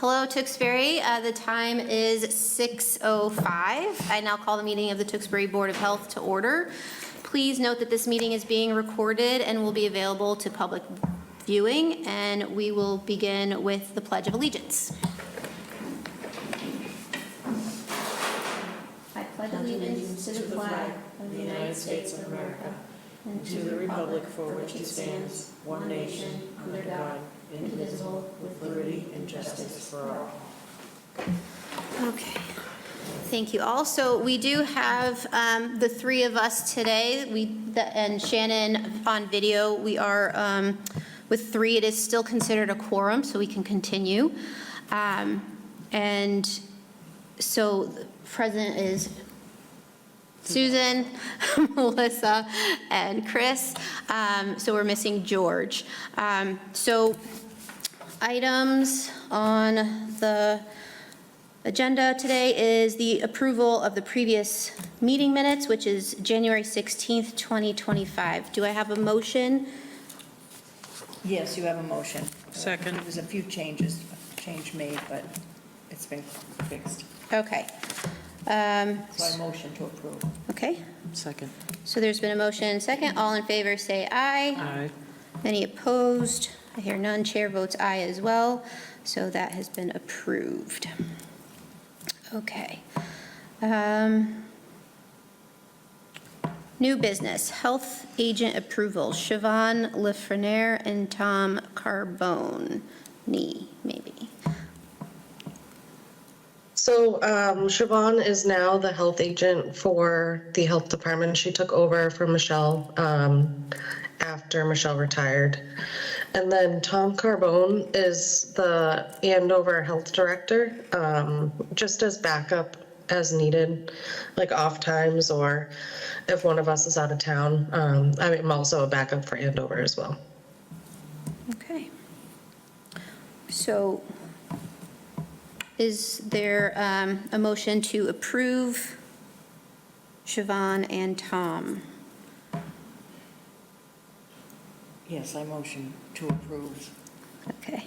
Hello, Tewksbury. The time is 6:05. I now call the meeting of the Tewksbury Board of Health to order. Please note that this meeting is being recorded and will be available to public viewing, and we will begin with the Pledge of Allegiance. I pledge allegiance to the flag of the United States of America and to the republic for which it stands, one nation, under God, indivisible, with liberty and justice for all. Okay. Thank you all. So we do have the three of us today, and Shannon on video. We are with three. It is still considered a quorum, so we can continue. And so the present is Susan, Melissa, and Chris. So we're missing George. So items on the agenda today is the approval of the previous meeting minutes, which is January 16th, 2025. Do I have a motion? Yes, you have a motion. Second. There's a few change made, but it's been fixed. Okay. So I motion to approve. Okay. Second. So there's been a motion second. All in favor say aye. Aye. Any opposed? I hear none. Chair votes aye as well. So that has been approved. Okay. New business, health agent approval, Siobhan Lefreniere and Tom Carbone, maybe. So Siobhan is now the health agent for the health department. She took over from Michelle after Michelle retired. And then Tom Carbone is the Andover health director, just as backup as needed, like off times or if one of us is out of town. I'm also a backup for Andover as well. Okay. So is there a motion to approve Siobhan and Tom? Yes, I motion to approve. Okay.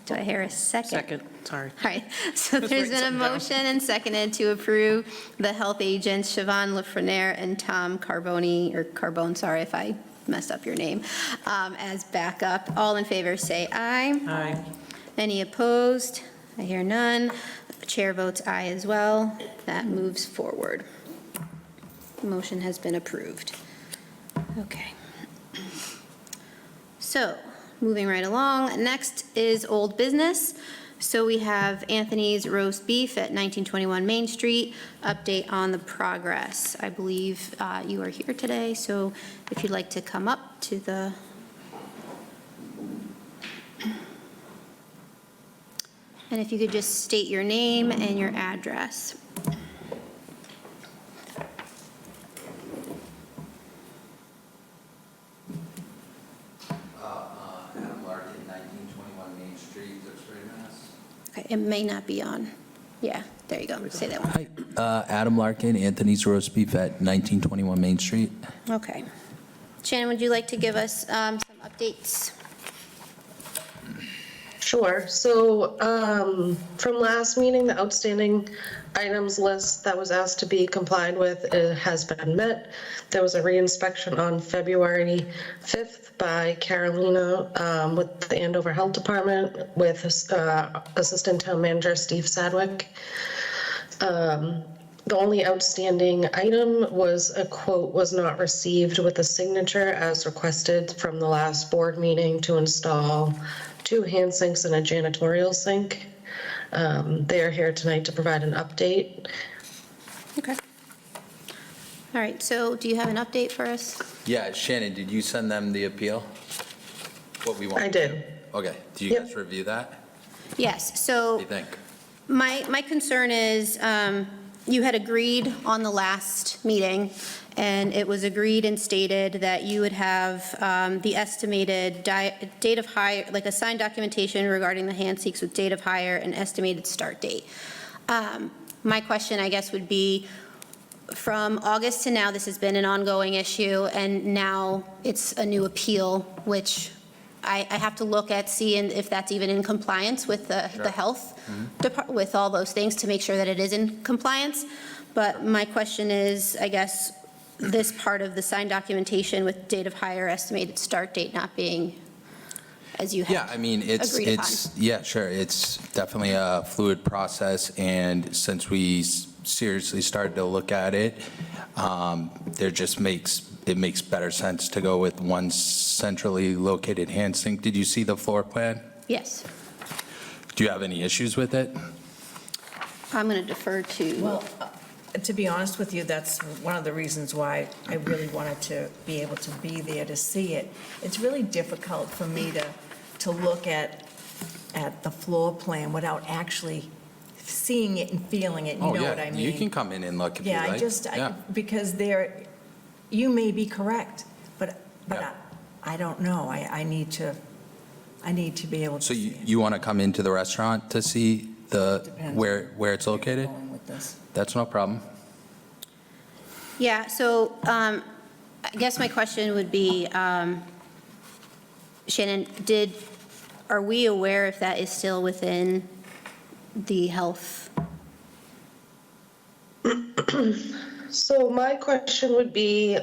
Do I hear a second? Second, sorry. All right, so Just there's write been a something down. motion and seconded to approve the health agents, Siobhan Lefreniere and Tom Carbone, sorry if I messed up your name, as backup. All in favor say aye. Aye. Any opposed? I hear none. The chair votes aye as well. That moves forward. The motion has been approved. Okay. So, moving right along, next is old business. So we have Anthony's Roast Beef at 1921 Main Street, update on the progress. I believe you are here today, so if you'd like to come up to the and if you could just state your name and your address. Adam Larkin, 1921 Main Street, Tewksbury, Mass. Okay, it may not be on. Yeah, there you go. Say that one. Hi, Adam Larkin, Anthony's Roast Beef at 1921 Main Street. Okay. Shannon, would you like to give us some updates? Sure. So from last meeting, the outstanding items list that was asked to be complied with has been met. There was a reinspection on February 5th by Carolina with the Andover Health Department with Assistant Town Manager Steve Sadwick. The only outstanding item was a quote was not received with a signature as requested from the last board meeting to install 2 hand sinks and a janitorial sink. They are here tonight to provide an update. Okay. All right, so do you have an update for us? Yeah, Shannon, did you send them the appeal? What we want? I did. Okay, do you Yep. guys review that? Yes, What so do you think? my concern is you had agreed on the last meeting, and it was agreed and stated that you would have the estimated date of hire, like a signed documentation regarding the hand sinks with date of hire and estimated start date. My question, I guess, would be, from August to now, this has been an ongoing issue, and now it's a new appeal, which I have to look at, seeing if that's even in compliance with the health department, with all those things, to make sure that it is in compliance. But my question is, I guess, this part of the signed documentation with date of hire, estimated start date not being as you Yeah, have I mean, agreed upon. yeah, sure, it's definitely a fluid process, and since we seriously started to look at it, it makes better sense to go with one centrally located hand sink. Did you see the floor plan? Yes. Do you have any issues with it? I'm going to defer to, Well, to be honest with you, that's one of the reasons why I really wanted to be able to be there to see it. It's really difficult for me to look at the floor plan without actually seeing it and feeling it, you know what I mean? You can come in and look if you Yeah, like. because you may be correct, but Yeah. I don't know. I need to be able to So see it. you want to come into the restaurant to see Depends where it's located? Going with this. That's no problem. yeah, so I guess my question would be, Shannon, are we aware if that is still within the health? So my question would be,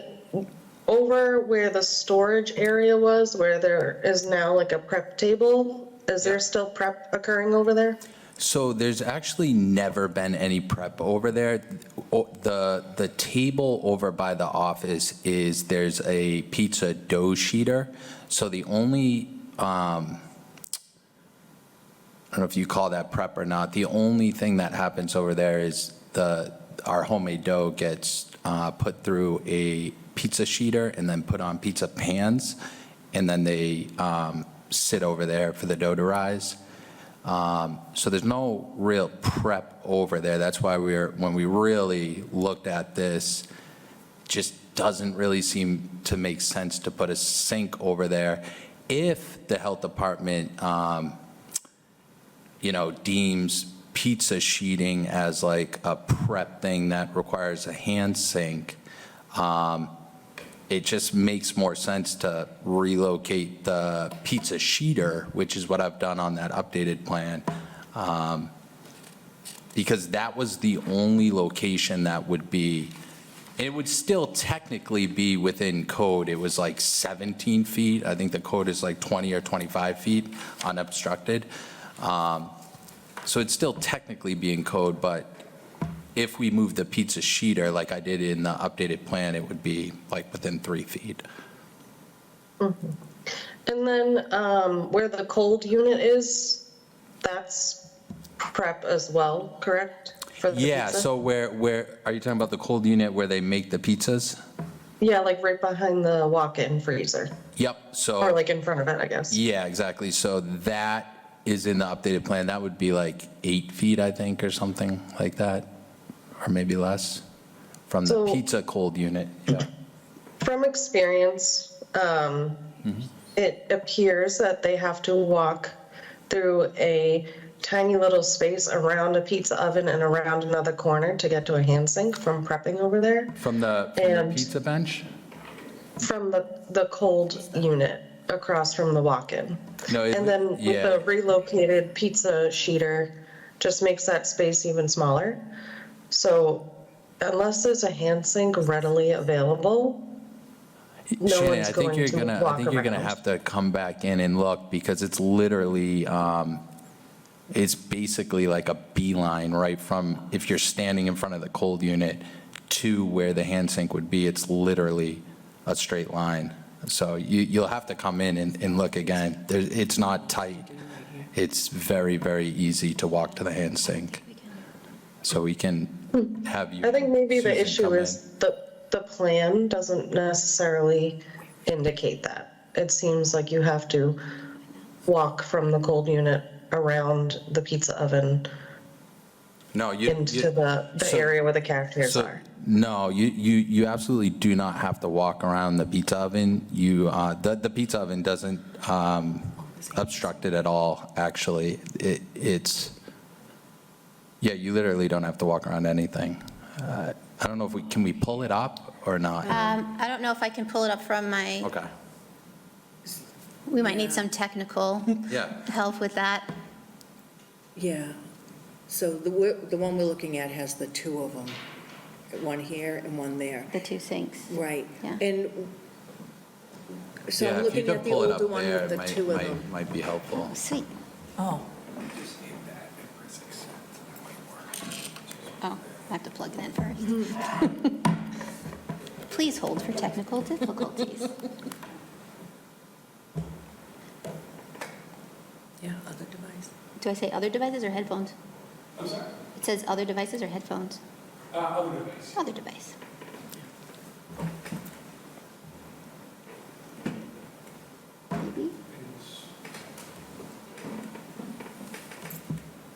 over where the storage area was, where there is now like a prep table, is there still prep occurring over there? So there's actually never been any prep over there. The table over by the office there's a pizza dough sheeter. So the only, I don't know if you call that prep or not, the only thing that happens over there is our homemade dough gets put through a pizza sheeter and then put on pizza pans, and then they sit over there for the dough to rise. So there's no real prep over there. That's why when we really looked at this, just doesn't really seem to make sense to put a sink over there. If the health department, deems pizza sheeting as like a prep thing that requires a hand sink, it just makes more sense to relocate the pizza sheeter, which is what I've done on that updated plan, because that was the only location that would be, it would still technically be within code. It was like 17 feet. I think the code is like 20 or 25 feet unobstructed. So it'd still technically be in code, but if we move the pizza sheeter like I did in the updated plan, it would be like within 3 feet. And then where the cold unit is, that's prep as well, correct? For the Yeah, pizza? so where, are you talking about the cold unit where they make the pizzas? Yeah, like right behind the walk-in freezer, Yep, so. or like in front of it, I guess. Yeah, exactly. So that is in the updated plan. That would be like 8 feet, I think, or something like that, or maybe less, from the So- pizza cold unit. Yeah. From experience, it appears that they have to walk through a tiny little space around a pizza oven and around another corner to get to a hand sink from prepping over there, From the And- pizza bench? from the cold unit across from the walk-in. No, And then with yeah. the relocated pizza sheeter, just makes that space even smaller. So unless there's a hand sink readily available, no Shannon, one's going to walk I think you're gonna around. have to come back in and look, because it's literally, it's basically like a beeline right from, if you're standing in front of the cold unit to where the hand sink would be, it's literally a straight line. So you'll have to come in and look again. It's not tight. It's very, very easy to walk to the hand sink. So we can have you. I think maybe the Susan, issue come in. is the plan doesn't necessarily indicate that. It seems like you have to walk from the cold unit around the pizza oven No, into the so- area where the cafeterias So, are. no, you absolutely do not have to walk around the pizza oven. The pizza oven doesn't obstruct it at all, actually. You literally don't have to walk around anything. I don't know if can we pull it up or not? I don't know if I can pull it up from my, Okay. We might need some technical Yeah. help with that. Yeah. So the one we're looking at has the two of them, one here and one there. The two sinks. Right. Yeah. And so Yeah, I'm if you looking could at the pull it older up one there, with the it two of them. might be helpful. Sweet. Oh, Oh, I have to plug it in first. Please hold for technical difficulties. yeah, other device. Do I say other devices or headphones? I'm sorry? It says other devices or headphones? Other device. Other device. Maybe?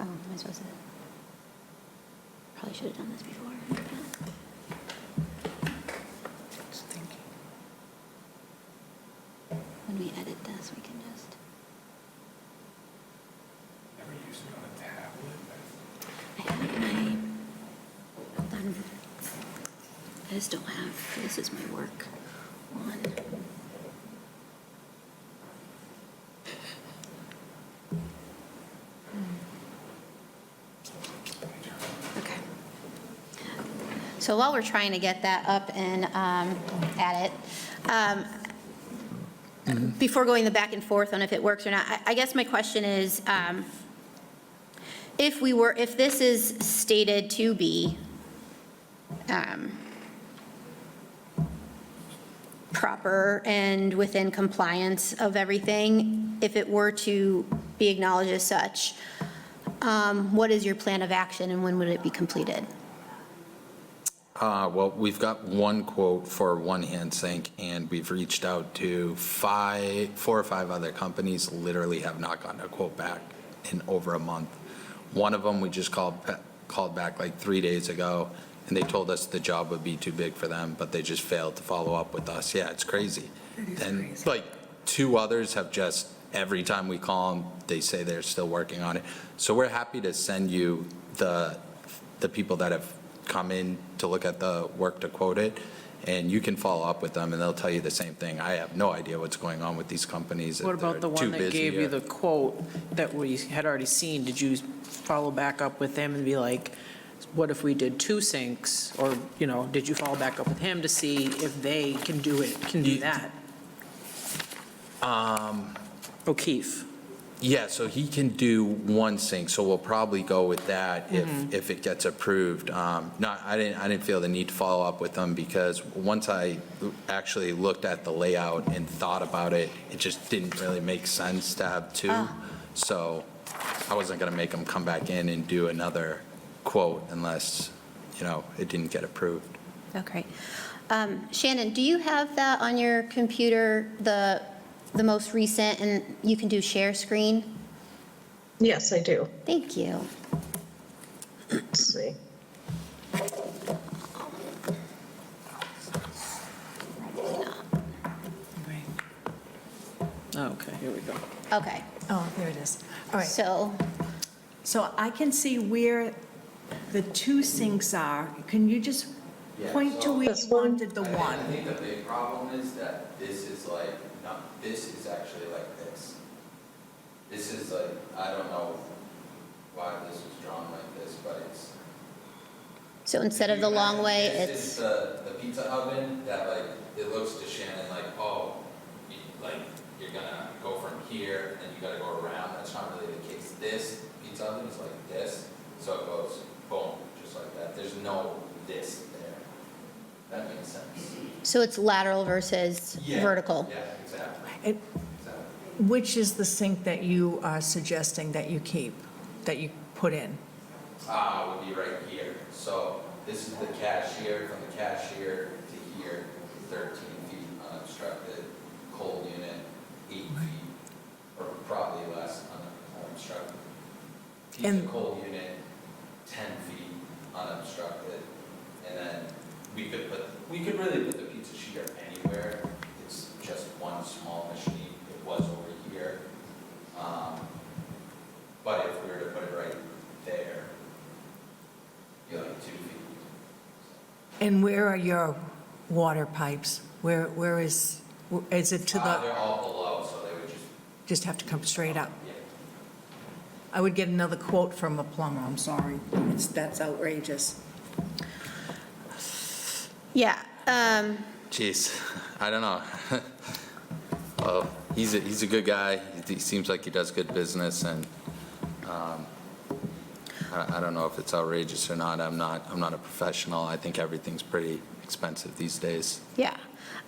Oh, am I supposed to? Probably should have done this before. Just thinking. When we edit this, we can just. Never used it on a tablet. I have my. Hold on. I just don't have. This is my work one. Okay. So while we're trying to get that up and at it, before going the back and forth on if it works or not, I guess my question is, if this is stated to be proper and within compliance of everything, if it were to be acknowledged as such, what is your plan of action and when would it be completed? Well, we've got one quote for one hand sink, and we've reached out to 4 or 5 other companies, literally have not gotten a quote back in over a month. One of them, we just called back like 3 days ago, and they told us the job would be too big for them, but they just failed to follow up with us. Yeah, it's crazy. And like 2 others have just, every time we call them, they say they're still working on it. So we're happy to send you the people that have come in to look at the work to quote it, and you can follow up with them, and they'll tell you the same thing. I have no idea what's going on with these companies. What if they're about the too one that busy gave you or- the quote that we had already seen? Did you follow back up with him and be like, what if we did 2 sinks? Or, did you follow back up with him to see if they can do that? O'Keefe. Yeah, so he can do 1 sink, so we'll probably go with that if it gets approved. I didn't feel the need to follow up with them because once I actually looked at the layout and thought about it, it just didn't really make sense to have 2. So I wasn't going to make them come back in and do another quote unless, it didn't get approved. Okay. Shannon, do you have that on your computer, the most recent, and you can do share screen? Yes, I do. Thank you. Let's see. Oh, okay, here we go. Okay, Oh, there it is. All right. so, So I can see where the 2 sinks are. Can you just point to where This you one? wanted the one? think the big problem is that this is like, this is actually like this. This is like, I don't know why this was drawn like this, but it's. so instead of the long way, This is it's, the pizza oven that like, it looks to Shannon like, oh, you're gonna go from here and you gotta go around. That's not really the case. This pizza oven is like this, so it goes boom, just like that. There's no this there. That makes sense. so it's lateral versus Yeah. vertical? Yeah, exactly. And Exactly. which is the sink that you are suggesting that you keep, that you put in? Would be right here. So this is the cashier, from the cashier to here, 13 feet unobstructed, cold unit, 8 feet, or probably less unobstructed. Pizza And- cold unit, 10 feet unobstructed, and then we could really put the pizza sheeter anywhere. It's just one small machine. It was over here. But if we were to put it right there, be like 2 feet. And where are your water pipes? Where is it to the, They're all below, so they would just just have to come straight up. I would get another quote from a plumber, I'm sorry. That's outrageous. Yeah. Jeez, I don't know. Oh, he's a good guy. He seems like he does good business, and I don't know if it's outrageous or not. I'm not a professional. I think everything's pretty expensive these days. Yeah.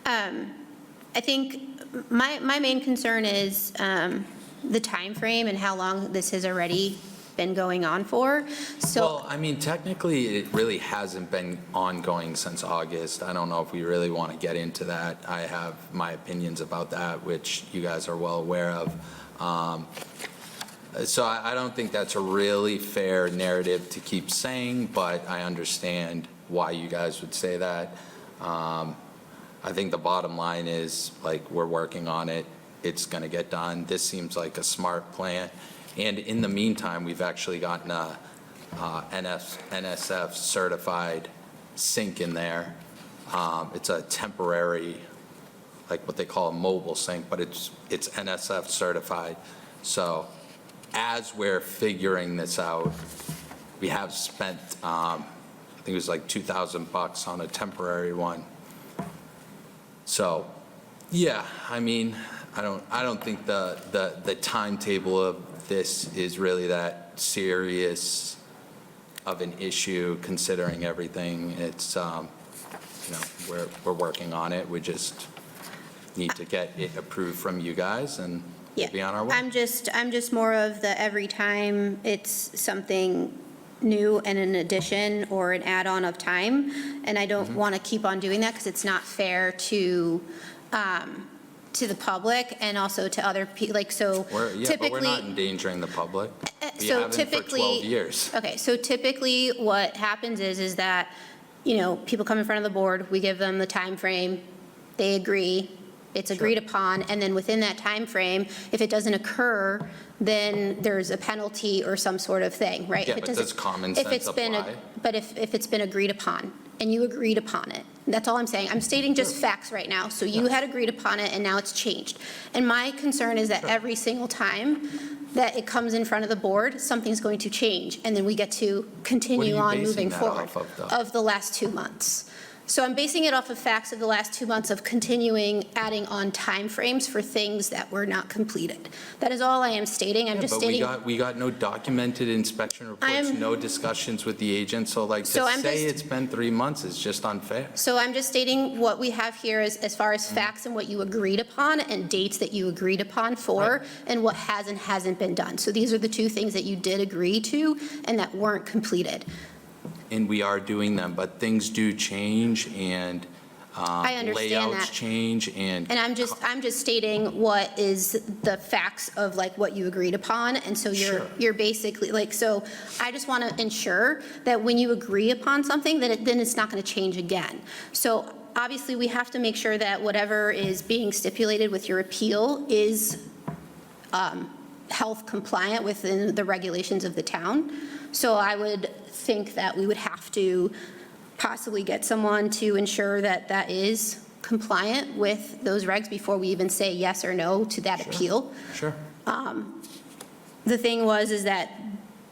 I think my main concern is the time frame and how long this has already been going on for. So, Well, I mean, technically, it really hasn't been ongoing since August. I don't know if we really want to get into that. I have my opinions about that, which you guys are well aware of. So I don't think that's a really fair narrative to keep saying, but I understand why you guys would say that. I think the bottom line is, like, we're working on it. It's going to get done. This seems like a smart plan. And in the meantime, we've actually gotten a NSF certified sink in there. It's a temporary, like what they call a mobile sink, but it's NSF certified. So as we're figuring this out, we have spent, I think it was like $2,000 on a temporary one. So, yeah, I mean, I don't think the timetable of this is really that serious of an issue, considering everything. It's, we're working on it. We just need to get it approved from you guys, and we'll be on our way. I'm just more of the every time it's something new and an addition or an add-on of time, and I don't want to keep on doing that because it's not fair to the public and also to other people, like, so Yeah, but we're not typically. endangering the public. We So haven't for typically. 12 years. Okay, so typically what happens is that, people come in front of the board, we give them the time frame, they agree, it's agreed upon, and then within that time frame, if it doesn't occur, then there's a penalty or some sort of thing, right? Yeah, If it but doesn't- does common if sense it's been apply? But if it's been agreed upon, and you agreed upon it, that's all I'm saying. I'm stating just facts right now. So you had agreed upon it, and now it's changed. And my concern is that every single time that it comes in front of the board, something's going to change, and then we get to continue you on basing moving that forward. off of, though? Of the last 2 months. So I'm basing it off of facts of the last 2 months of continuing adding on timeframes for things that were not completed. That is all I am stating. I'm Yeah, just but stating. we got no documented inspection reports, I'm- no discussions with the agent, so like, So to I'm say just- it's been 3 months is just unfair. So I'm just stating what we have here as far as facts and what you agreed upon and dates that you agreed upon for, and what has and hasn't been done. So these are the two things that you did agree to and that weren't completed. And we are doing them, but things do change, and I understand layouts that. change, and And I'm just stating what is the facts of like what you agreed upon, and so Sure. you're basically, like, so I just want to ensure that when you agree upon something, that then it's not going to change again. So obviously, we have to make sure that whatever is being stipulated with your appeal is health compliant within the regulations of the town. So I would think that we would have to possibly get someone to ensure that that is compliant with those regs before we even say yes or no to that appeal. sure. The thing is that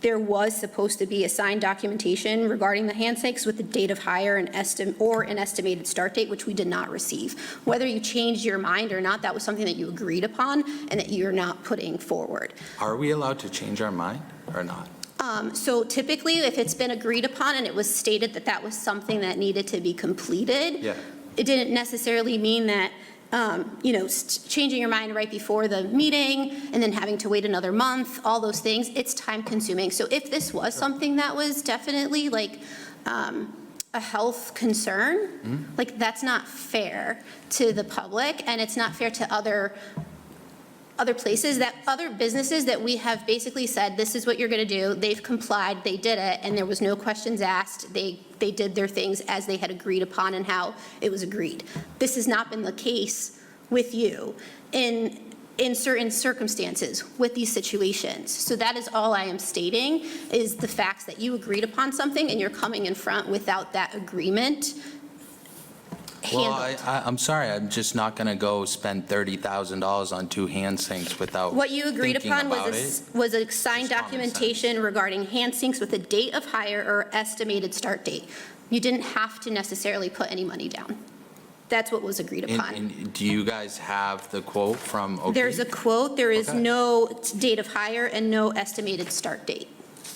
there was supposed to be assigned documentation regarding the handshakes with the date of hire and an estimated start date, which we did not receive. Whether you changed your mind or not, that was something that you agreed upon and that you're not putting forward. Are we allowed to change our mind or not? So typically, if it's been agreed upon and it was stated that that was something that needed to be completed, Yeah. it didn't necessarily mean that, changing your mind right before the meeting and then having to wait another month, all those things, it's time consuming. So if this was something that was definitely like a health concern, like that's not fair to the public, and it's not fair to other places, that other businesses that we have basically said, this is what you're going to do, they've complied, they did it, and there was no questions asked, they did their things as they had agreed upon and how it was agreed. This has not been the case with you in certain circumstances with these situations. So that is all I am stating, is the facts that you agreed upon something and you're coming in front without that agreement Well, handled. I'm sorry, I'm just not going to go spend $30,000 on 2 hand sinks without What you agreed thinking upon about was it. was a signed Just common documentation regarding hand sinks with a date of hire or estimated start date. You didn't have to necessarily put any money down. That's what was agreed upon. And do you guys have the quote from Oak There's a Creek? quote, there is Okay. no date of hire and no estimated start date.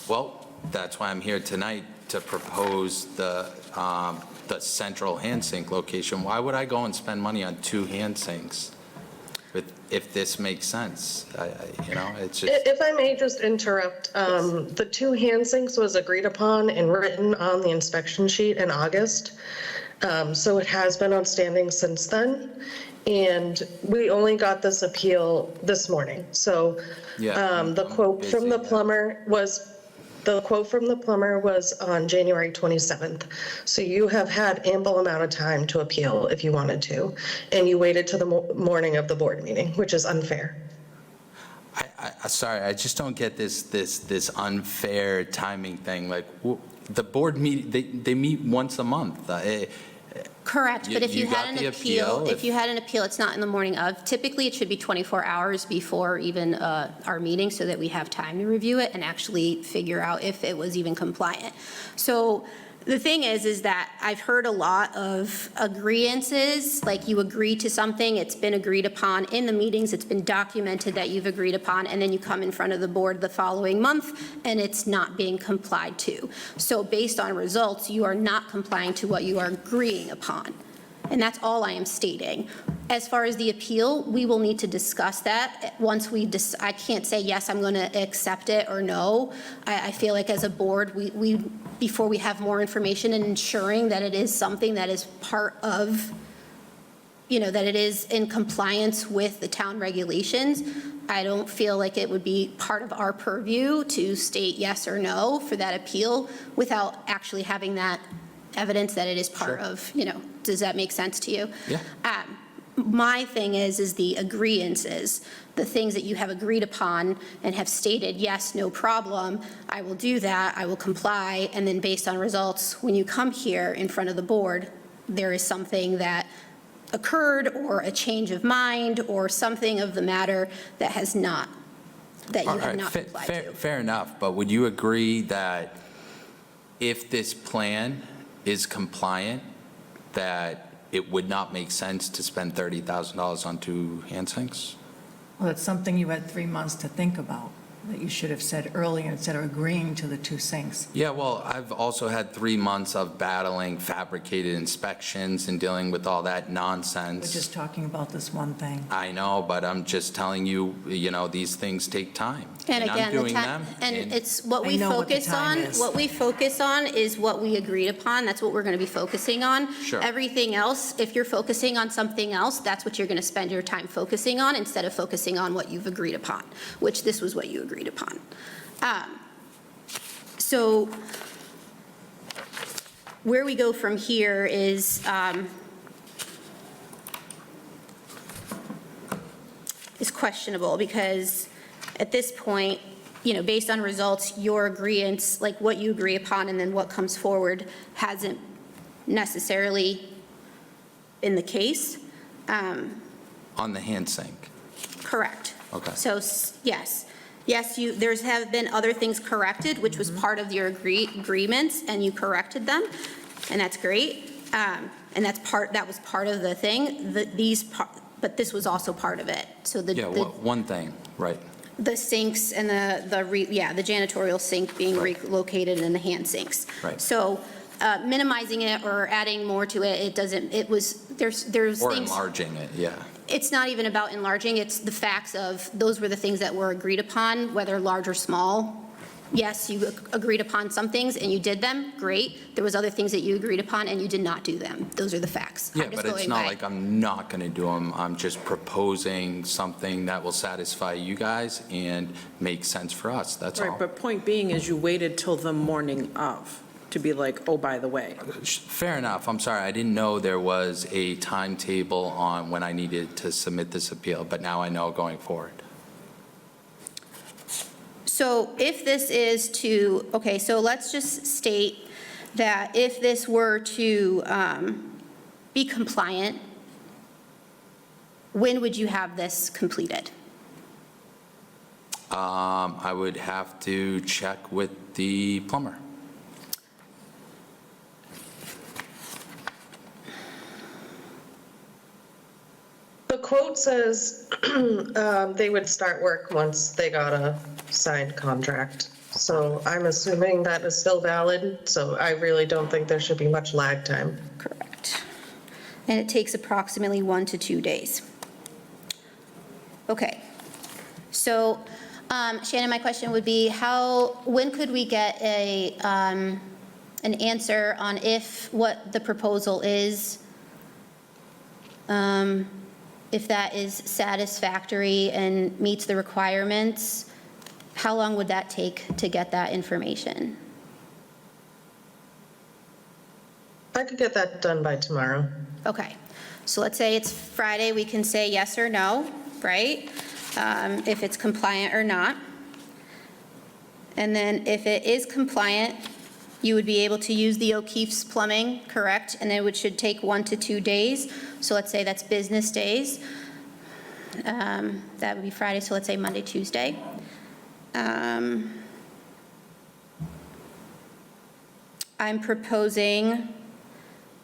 Well, that's why I'm here tonight, to propose the central hand sink location. Why would I go and spend money on 2 hand sinks if this makes sense? You know, it's just, If I may just interrupt, the 2 hand sinks was agreed upon and written on the inspection sheet in August. So it has been outstanding since then. And we only got this appeal this morning. So Yeah, I'm the quote from the busy. plumber was on January 27th. So you have had ample amount of time to appeal if you wanted to. And you waited to the morning of the board meeting, which is unfair. sorry, I just don't get this unfair timing thing. Like, the board they meet once a month. Correct, but if You you had got an the appeal, appeal, if you had an appeal, it's not in the morning of. Typically, it should be 24 hours before even our meeting so that we have time to review it and actually figure out if it was even compliant. So the thing is that I've heard a lot of agreeances, like you agree to something, it's been agreed upon in the meetings, it's been documented that you've agreed upon, and then you come in front of the board the following month and it's not being complied to. So based on results, you are not complying to what you are agreeing upon. And that's all I am stating. As far as the appeal, we will need to discuss that once I can't say, yes, I'm going to accept it, or no. I feel like as a board, before we have more information and ensuring that it is something that is part of, that it is in compliance with the town regulations, I don't feel like it would be part of our purview to state yes or no for that appeal without actually having that evidence that it is part of, does that make sense to you? Yeah. My thing is the agreeances, the things that you have agreed upon and have stated, yes, no problem, I will do that, I will comply, and then based on results, when you come here in front of the board, there is something that occurred or a change of mind or something of the matter that has not, that you All have right, not complied to. fair enough, but would you agree that if this plan is compliant, that it would not make sense to spend $30,000 on 2 hand sinks? Well, it's something you had 3 months to think about, that you should have said earlier instead of agreeing to the 2 sinks. Yeah, well, I've also had 3 months of battling fabricated inspections and dealing with all that We're nonsense. just talking about this one thing. I know, but I'm just telling you, these things take time. And I'm again, doing them, and it's what I we know what the focus time on, is. what we focus on is what we agreed upon, that's what we're gonna be focusing on. Sure. Everything else, if you're focusing on something else, that's what you're gonna spend your time focusing on instead of focusing on what you've agreed upon, which this was what you agreed upon. So where we go from here is, questionable because at this point, based on results, your agreeance, like what you agree upon and then what comes forward hasn't necessarily been the case. on the hand sink. Correct. Okay. So, yes, there's have been other things corrected, which was part of your agreements, and you corrected them, and that's great. And that was part of the thing, but this was also part of it. So Yeah, one thing, right. the sinks and the janitorial sink being relocated and the hand sinks. Right. So minimizing it or adding more to it, there's Or things. enlarging it, yeah. It's not even about enlarging, it's the facts of, those were the things that were agreed upon, whether large or small. Yes, you agreed upon some things and you did them, great. There was other things that you agreed upon and you did not do them. Those are the facts. Yeah, I'm just but it's going not by- like I'm not going to do them. I'm just proposing something that will satisfy you guys and make sense for us, that's all. Right, but point being is you waited till the morning of to be like, oh, by the way. Fair enough, I'm sorry, I didn't know there was a timetable on when I needed to submit this appeal, but now I know going forward. So if this is to, okay, so let's just state that if this were to be compliant, when would you have this completed? I would have to check with the plumber. The quote says they would start work once they got a signed contract. So I'm assuming that is still valid, so I really don't think there should be much lag time. Correct. And it takes approximately 1 to 2 days. Okay. So Shannon, my question would be when could we get an answer on what the proposal is? If that is satisfactory and meets the requirements, how long would that take to get that information? I could get that done by tomorrow. Okay, so let's say it's Friday, we can say yes or no, right? If it's compliant or not. And then if it is compliant, you would be able to use the O'Keefe's plumbing, correct? And it should take 1 to 2 days. So let's say that's business days. That would be Friday, so let's say Monday, Tuesday. I'm proposing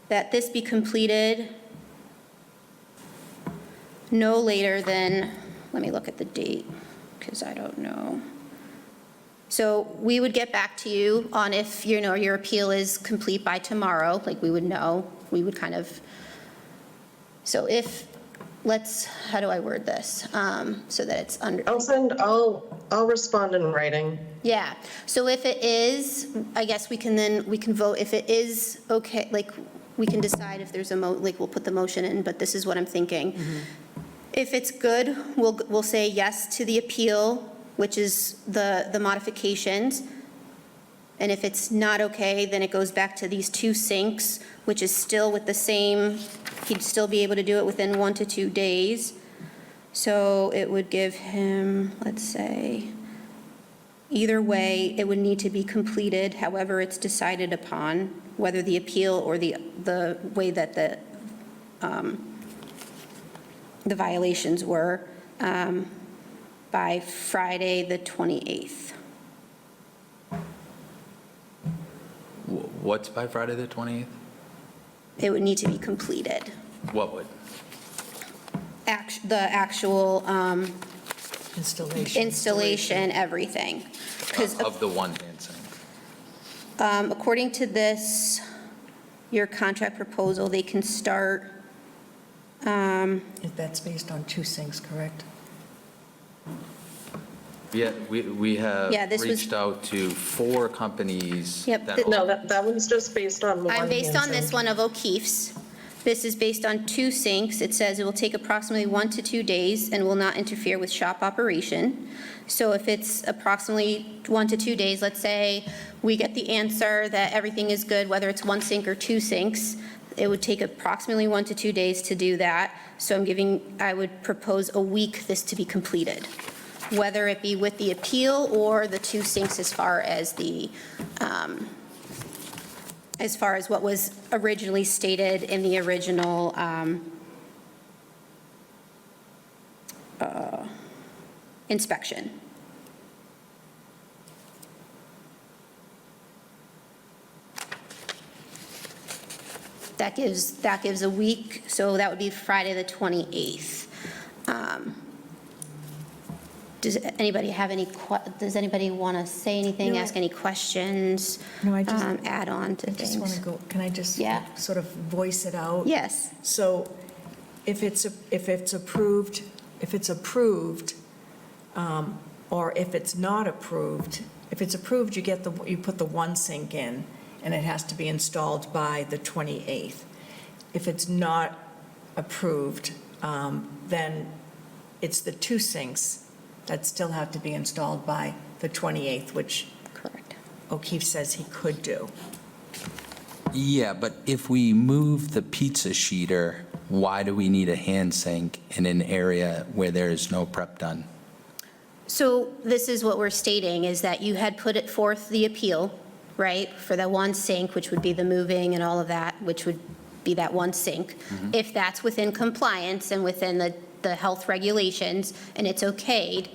that this be completed no later than, let me look at the date, because I don't know. So we would get back to you on if, your appeal is complete by tomorrow, like we would know, we would kind of, so how do I word this? So that it's under. I'll respond in writing. Yeah, so if it is, I guess we can vote, if it is okay, like, we can decide if there's we'll put the motion in, but this is what I'm thinking. If it's good, we'll say yes to the appeal, which is the modifications. And if it's not okay, then it goes back to these 2 sinks, which is still with the same, he'd still be able to do it within 1 to 2 days. So it would give him, let's say, either way, it would need to be completed, however it's decided upon, whether the appeal or the way that the violations were, by Friday, the 28th. What's by Friday the 20th? It would need to be completed. What would? The actual Installation. everything. Because Of the one hand sink? according to this, your contract proposal, they can start, That's based on 2 sinks, correct? Yeah, we have Yeah, this was- reached out to 4 companies. Yep, that the- all- No, that one's just based on one. I'm based on this hand one of O'Keefe's. This is based on 2 sinks. It says it will take approximately 1 to 2 days and will not interfere with shop operation. So if it's approximately 1 to 2 days, let's say we get the answer that everything is good, whether it's 1 sink or 2 sinks, it would take approximately 1 to 2 days to do that. So I would propose a week this to be completed, whether it be with the appeal or the 2 sinks as far as what was originally stated in the original inspection. That gives a week, so that would be Friday, the 28th. Does anybody want to say anything, No, ask any questions? No, I just- Add on to I just want to things? go, can I just Yeah. sort of voice it out? Yes, So if it's approved, or if it's not approved, if it's approved, you put the 1 sink in, and it has to be installed by the 28th. If it's not approved, then it's the 2 sinks that still have to be installed by the 28th, which correct. O'Keefe says he could do. Yeah, but if we move the pizza sheeter, why do we need a hand sink in an area where there is no prep done? So this is what we're stating, is that you had put it forth the appeal, right, for the 1 sink, which would be the moving and all of that, which would be that one sink. If that's within compliance and within the health regulations and it's okayed,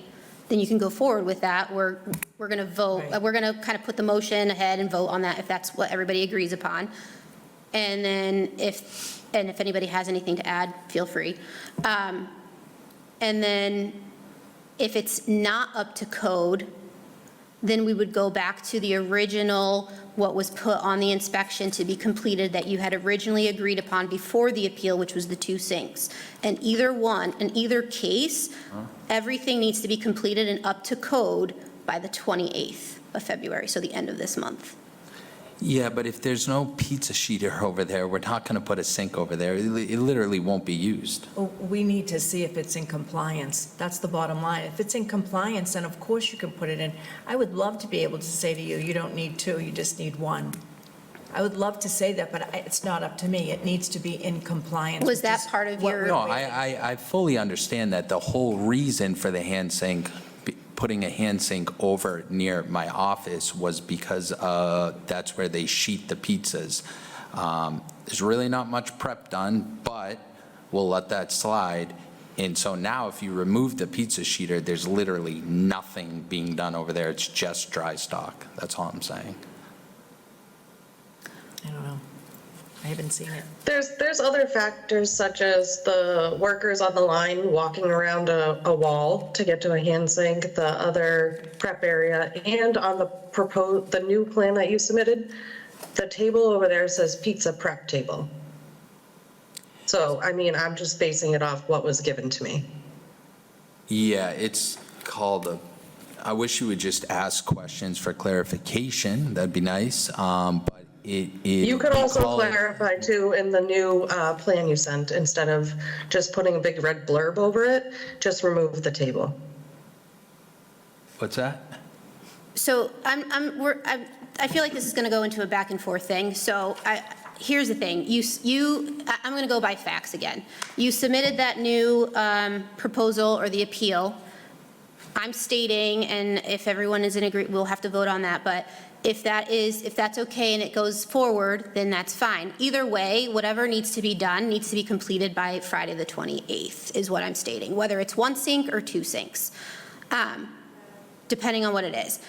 then you can go forward with that. We're going to vote, Right. we're going to kind of put the motion ahead and vote on that if that's what everybody agrees upon. And then if anybody has anything to add, feel free. And then if it's not up to code, then we would go back to the original, what was put on the inspection to be completed that you had originally agreed upon before the appeal, which was the 2 sinks. And in either case, everything needs to be completed and up to code by the 28th of February, so the end of this month. Yeah, but if there's no pizza sheeter over there, we're not going to put a sink over there. It literally won't be used. Well, we need to see if it's in compliance. That's the bottom line. If it's in compliance, then of course you can put it in. I would love to be able to say to you, you don't need 2, you just need 1. I would love to say that, but it's not up to me. It needs to be in compliance. Was which that is part of what your- we're No, waiting. I fully understand that. The whole reason for the hand sink, putting a hand sink over near my office was because that's where they sheet the pizzas. There's really not much prep done, but we'll let that slide. And so now if you remove the pizza sheeter, there's literally nothing being done over there. It's just dry stock. That's all I'm saying. I don't know. I haven't seen it. There's other factors such as the workers on the line walking around a wall to get to a hand sink, the other prep area, and on the new plan that you submitted, the table over there says pizza prep table. So, I mean, I'm just basing it off what was given to me. Yeah, it's called I wish you would just ask questions for clarification. That'd be nice. But You could also call it- clarify too in the new plan you sent, instead of just putting a big red blurb over it, just remove the table. What's that? So I feel like this is going to go into a back and forth thing. So here's the thing. I'm going to go by facts again. You submitted that new proposal or the appeal. I'm stating, and if everyone is in agreement, we'll have to vote on that, but if that's okay and it goes forward, then that's fine. Either way, whatever needs to be done needs to be completed by Friday the 28th, is what I'm stating, whether it's 1 sink or 2 sinks, depending on what it is.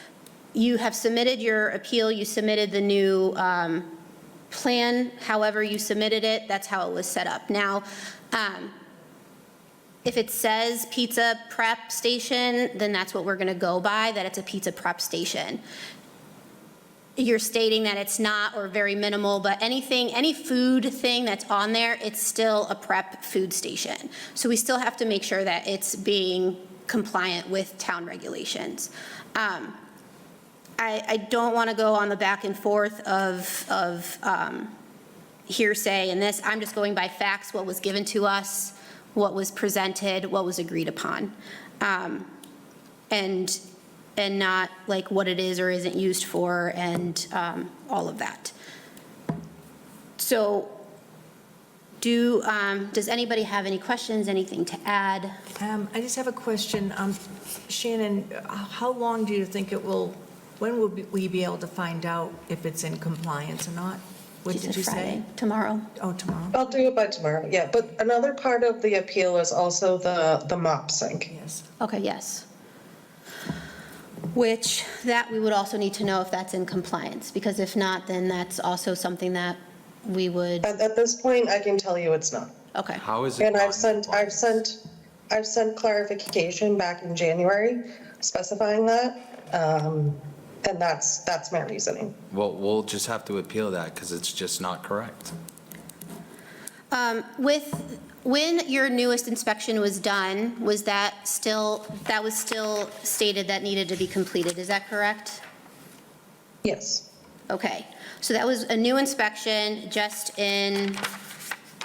You have submitted your appeal, you submitted the new plan, however you submitted it, that's how it was set up. Now, if it says pizza prep station, then that's what we're going to go by, that it's a pizza prep station. You're stating that it's not, or very minimal, but any food thing that's on there, it's still a prep food station. So we still have to make sure that it's being compliant with town regulations. I don't want to go on the back and forth of hearsay and this. I'm just going by facts, what was given to us, what was presented, what was agreed upon. And not like what it is or isn't used for and all of that. So does anybody have any questions, anything to add? I just have a question. Shannon, how long do you think it will, when will we be able to find out if it's in compliance or not? What She did said you say? Friday, tomorrow. Oh, tomorrow? I'll do it by tomorrow, yeah, but another part of the appeal is also the mop sink. Yes. Okay, yes. Which, that we would also need to know if that's in compliance, because if not, then that's also something that we would, At this point, I can tell you it's not. okay. How is it? And I've sent clarification back in January specifying that, and that's my reasoning. Well, we'll just have to appeal that because it's just not correct. When your newest inspection was done, was that was still stated that needed to be completed, is that correct? Yes. Okay, so that was a new inspection just in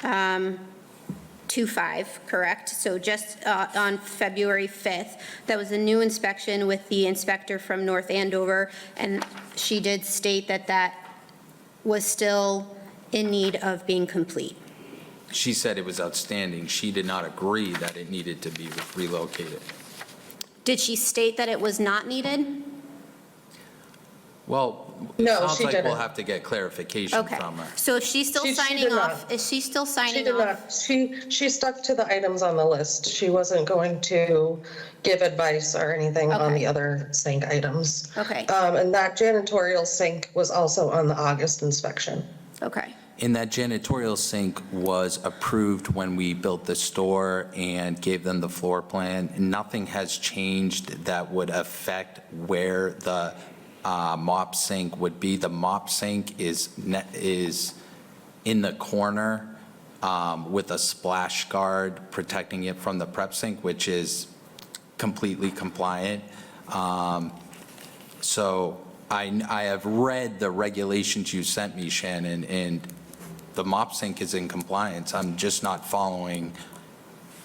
2/5, correct? So just on February 5th, that was a new inspection with the inspector from North Andover, and she did state that that was still in need of being complete. She said it was outstanding. She did not agree that it needed to be relocated. Did she state that it was not needed? Well, it No, sounds she like we'll didn't. have to get clarification Okay, from her. so is she still She signing did off? not. Is she still She signing did off? not, she stuck to the items on the list. She wasn't going to give advice or anything on Okay. the other sink items. Okay. And that janitorial sink was also on the August inspection. Okay, And that janitorial sink was approved when we built the store and gave them the floor plan. Nothing has changed that would affect where the mop sink would be. The mop sink is in the corner with a splash guard protecting it from the prep sink, which is completely compliant. So I have read the regulations you sent me, Shannon, and the mop sink is in compliance. I'm just not following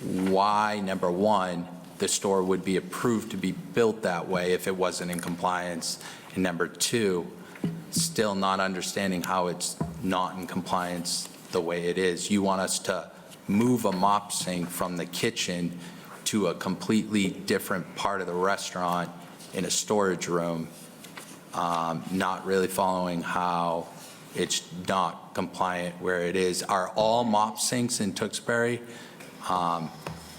why, number one, the store would be approved to be built that way if it wasn't in compliance. And number two, still not understanding how it's not in compliance the way it is. You want us to move a mop sink from the kitchen to a completely different part of the restaurant in a storage room, not really following how it's not compliant where it is. Are all mop sinks in Tewksbury?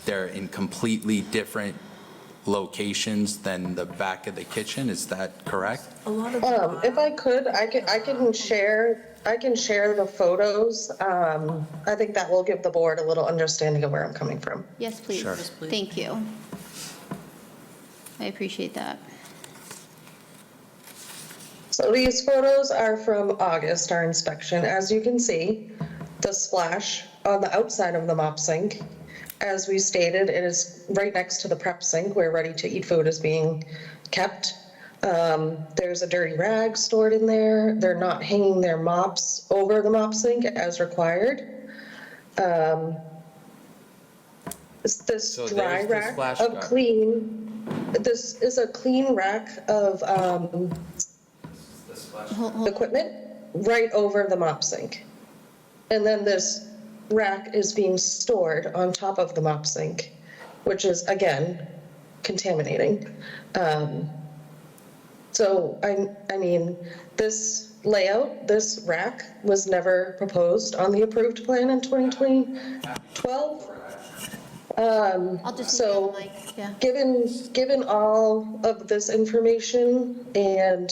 They're in completely different locations than the back of the kitchen, is that correct? A lot of If I could, I can share the photos. I think that will give the board a little understanding of where I'm coming from. yes, please. Sure. Yes, please. Thank you. I appreciate that. So these photos are from August, our inspection. As you can see, the splash on the outside of the mop sink, as we stated, it is right next to the prep sink where ready-to-eat food is being kept. There's a dirty rag stored in there. They're not hanging their mops over the mop sink as required. This So dry there's the rack splash of guard. this is a clean rack of equipment right over the mop sink. And then this rack is being stored on top of the mop sink, which is, again, contaminating. So, I mean, this layout, this rack was never proposed on the approved plan in 2012. I'll just. So- mute the mic, yeah. Given all of this information, and,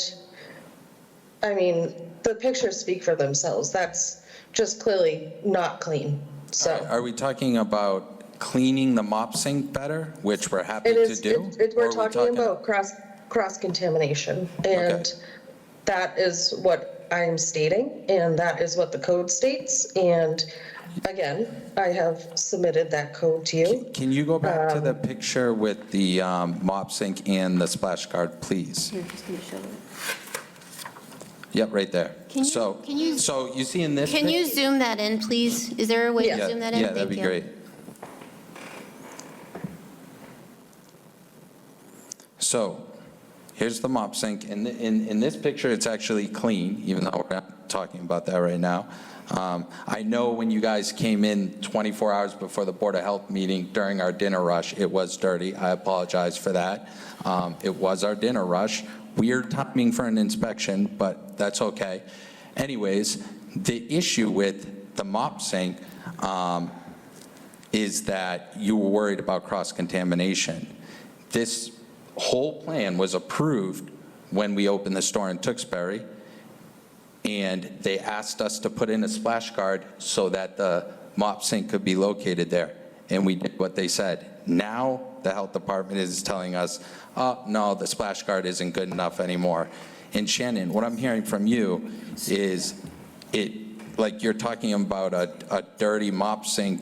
I mean, the pictures speak for themselves. That's just clearly not clean, so. Are we talking about cleaning the mop sink better, which we're happy It to is, do? Or we're are we talking about cross-contamination, and Okay. that is what I'm stating, and that is what the code states, and again, I have submitted that code to you. Can you go back to the picture with the mop sink and the splash guard, please? Here, just gonna show it. Yep, right there. Can you- So, can you- so you see in this? Can you pic- zoom that in, please? Is there a way to Yeah. zoom that in? Yeah, that'd be Thank you. great. So, here's the mop sink. In this picture, it's actually clean, even though we're not talking about that right now. I know when you guys came in 24 hours before the Board of Health meeting during our dinner rush, it was dirty. I apologize for that. It was our dinner rush. Weird timing for an inspection, but that's okay. Anyways, the issue with the mop sink is that you were worried about cross-contamination. This whole plan was approved when we opened the store in Tewksbury, and they asked us to put in a splash guard so that the mop sink could be located there, and we did what they said. Now, the health department is telling us, oh, no, the splash guard isn't good enough anymore. And Shannon, what I'm hearing from you is like you're talking about a dirty mop sink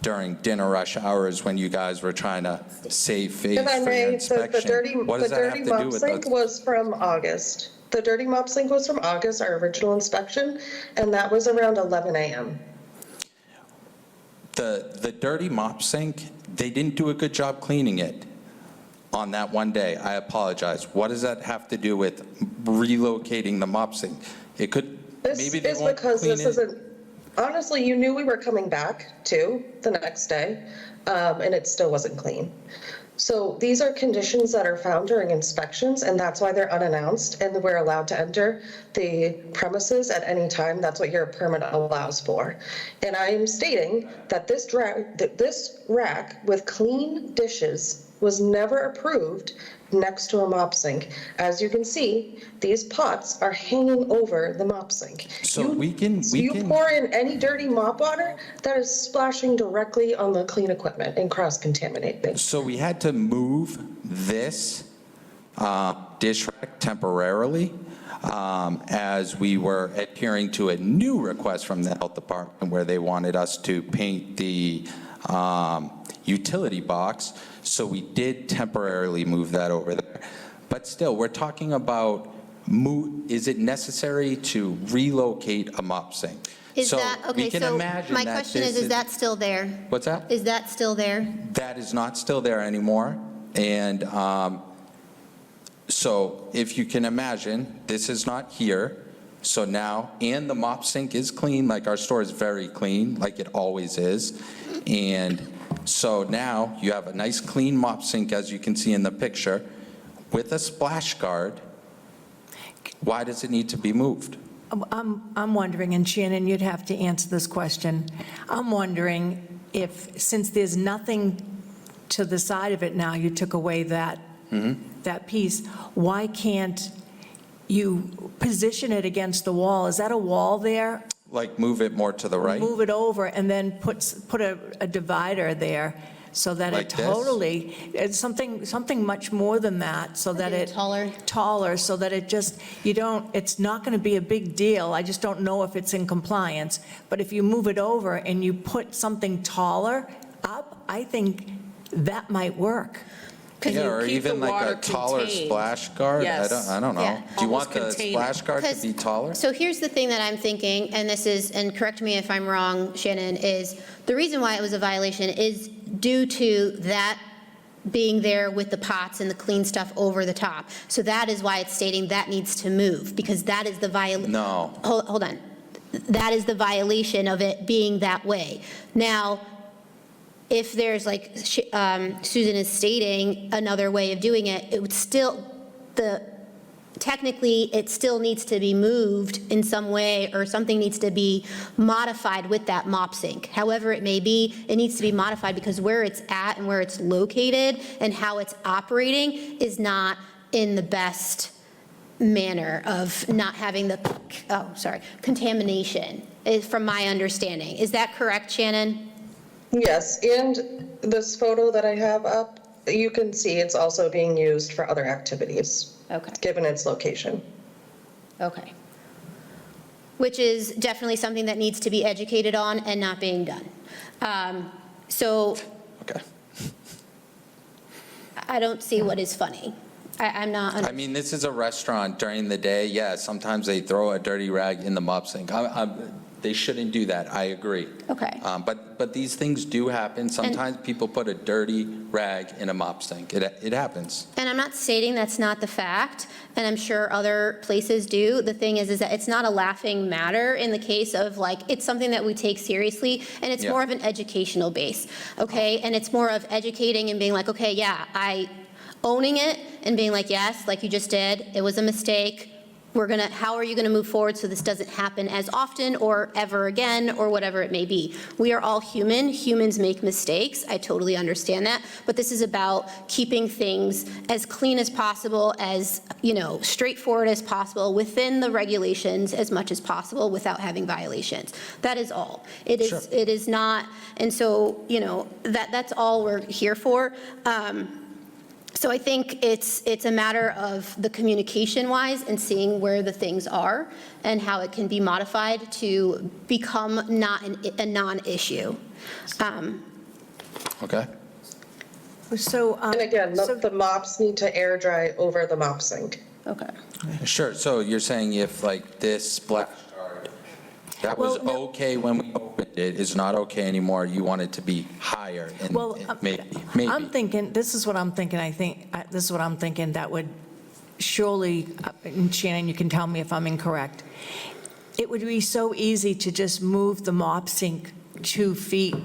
during dinner rush hours when you guys were trying to save face If I for your may, the inspection. dirty, What does the that have dirty to do mop with sink us? was from August. The dirty mop sink was from August, our original inspection, and that was around 11 a.m. The dirty mop sink, they didn't do a good job cleaning it on that one day. I apologize. What does that have to do with relocating the mop sink? It could, This maybe they is won't because clean this it. isn't, honestly, you knew we were coming back too, the next day, and it still wasn't clean. So these are conditions that are found during inspections, and that's why they're unannounced, and we're allowed to enter the premises at any time. That's what your permit allows for. And I am stating that this rack with clean dishes was never approved next to a mop sink. As you can see, these pots are hanging over the mop sink. So we can- You pour in any dirty mop water, that is splashing directly on the clean equipment and cross-contaminating. So we had to move this dish rack temporarily as we were adhering to a new request from the health department where they wanted us to paint the utility box. So we did temporarily move that over there. But still, we're talking about, is it necessary to relocate a mop sink? Is So that, okay, we can so imagine my that question this is that still there? What's that? Is that still there? That is not still there anymore. And so if you can imagine, this is not here. So now, and the mop sink is clean, like our store is very clean, like it always is. And so now you have a nice clean mop sink, as you can see in the picture, with a splash guard. Why does it need to be moved? I'm wondering, and Shannon, you'd have to answer this question. I'm wondering if, since there's nothing to the side of it now, you took away that piece, why can't you position it against the wall? Is that a wall there? Like move it more to the right? Move it over and then put a divider there so that it Like this? totally, it's something much more than that, so that it. Taller? Taller, so that it just, it's not going to be a big deal. I just don't know if it's in compliance. But if you move it over and you put something taller up, I think that might work. Yeah, or keep the even like water a taller contained. splash guard? Yes. I don't know. Yeah. Do you Almost want the contain it. splash guard to 'Cause- be taller? So here's the thing that I'm thinking, and this is, and correct me if I'm wrong, Shannon, is the reason why it was a violation is due to that being there with the pots and the clean stuff over the top. So that is why it's stating that needs to move, because that is the violation. No. Hold on. That is the violation of it being that way. Now, if there's, like Susan is stating, another way of doing it, it would still, technically, it still needs to be moved in some way, or something needs to be modified with that mop sink. However it may be, it needs to be modified because where it's at and where it's located and how it's operating is not in the best manner of not having the, contamination, is from my understanding. Is that correct, Shannon? Yes, and this photo that I have up, you can see it's also being used for other activities, Okay. given its location. Okay. Which is definitely something that needs to be educated on and not being done. So Okay. I don't see what is funny. I'm not. I mean, this is a restaurant during the day. Yeah, sometimes they throw a dirty rag in the mop sink. They shouldn't do that. I agree. Okay. But these things do happen. Sometimes people put a dirty rag in a mop sink. It happens. And I'm not stating that's not the fact, and I'm sure other places do. The thing is that it's not a laughing matter in the case of, like, it's something that we take seriously, and it's Yeah. more of an educational base, okay? And it's more of educating and being like, okay, yeah, owning it and being like, yes, like you just did, it was a mistake. How are you gonna move forward so this doesn't happen as often or ever again, or whatever it may be? We are all human. Humans make mistakes. I totally understand that. But this is about keeping things as clean as possible, as, straightforward as possible, within the regulations as much as possible without having violations. That is all. It is. Sure. It is not, and so, that's all we're here for. So I think it's a matter of the communication-wise and seeing where the things are and how it can be modified to become not a non-issue. Okay? So. And again, the mops need to air dry over the mop sink. Okay. Sure. So you're saying if like this splash guard, that was Well, no. okay when we opened it, is not okay anymore, you want it to be higher and Well, maybe. I'm thinking, this is what I'm thinking, this is what I'm thinking that would surely, and Shannon, you can tell me if I'm incorrect. It would be so easy to just move the mop sink 2 feet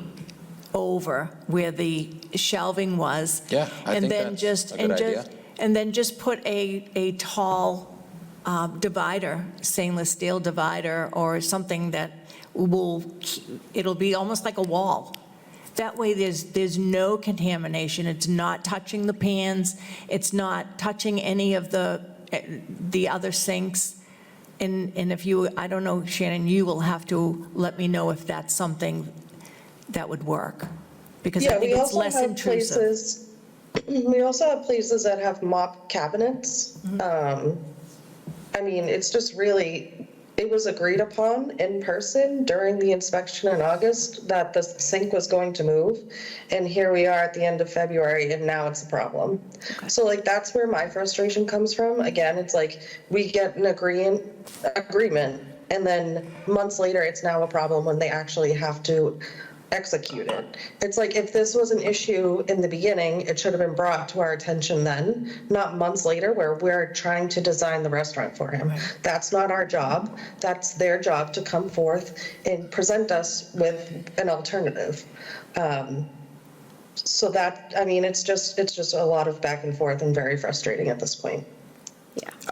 over where the shelving was. Yeah, I and think then that's just a good and idea. just and then just put a tall divider, stainless steel divider, or something that it'll be almost like a wall. That way, there's no contamination. It's not touching the pans. It's not touching any of the other sinks. And if you, I don't know, Shannon, you will have to let me know if that's something that would work, because I Yeah, think we it's also less have intrusive. places, we also have places that have mop cabinets. I mean, it's just really, it was agreed upon in person during the inspection in August that the sink was going to move. And here we are at the end of February and now it's a problem. So like, that's where my frustration comes from. Again, it's like, we get an agreement, and then months later, it's now a problem when they actually have to execute it. It's like, if this was an issue in the beginning, it should have been brought to our attention then, not months later, where we're trying to design the restaurant for him. That's not our job. That's their job to come forth and present us with an alternative. So that, I mean, it's just a lot of back and forth and very frustrating at this point.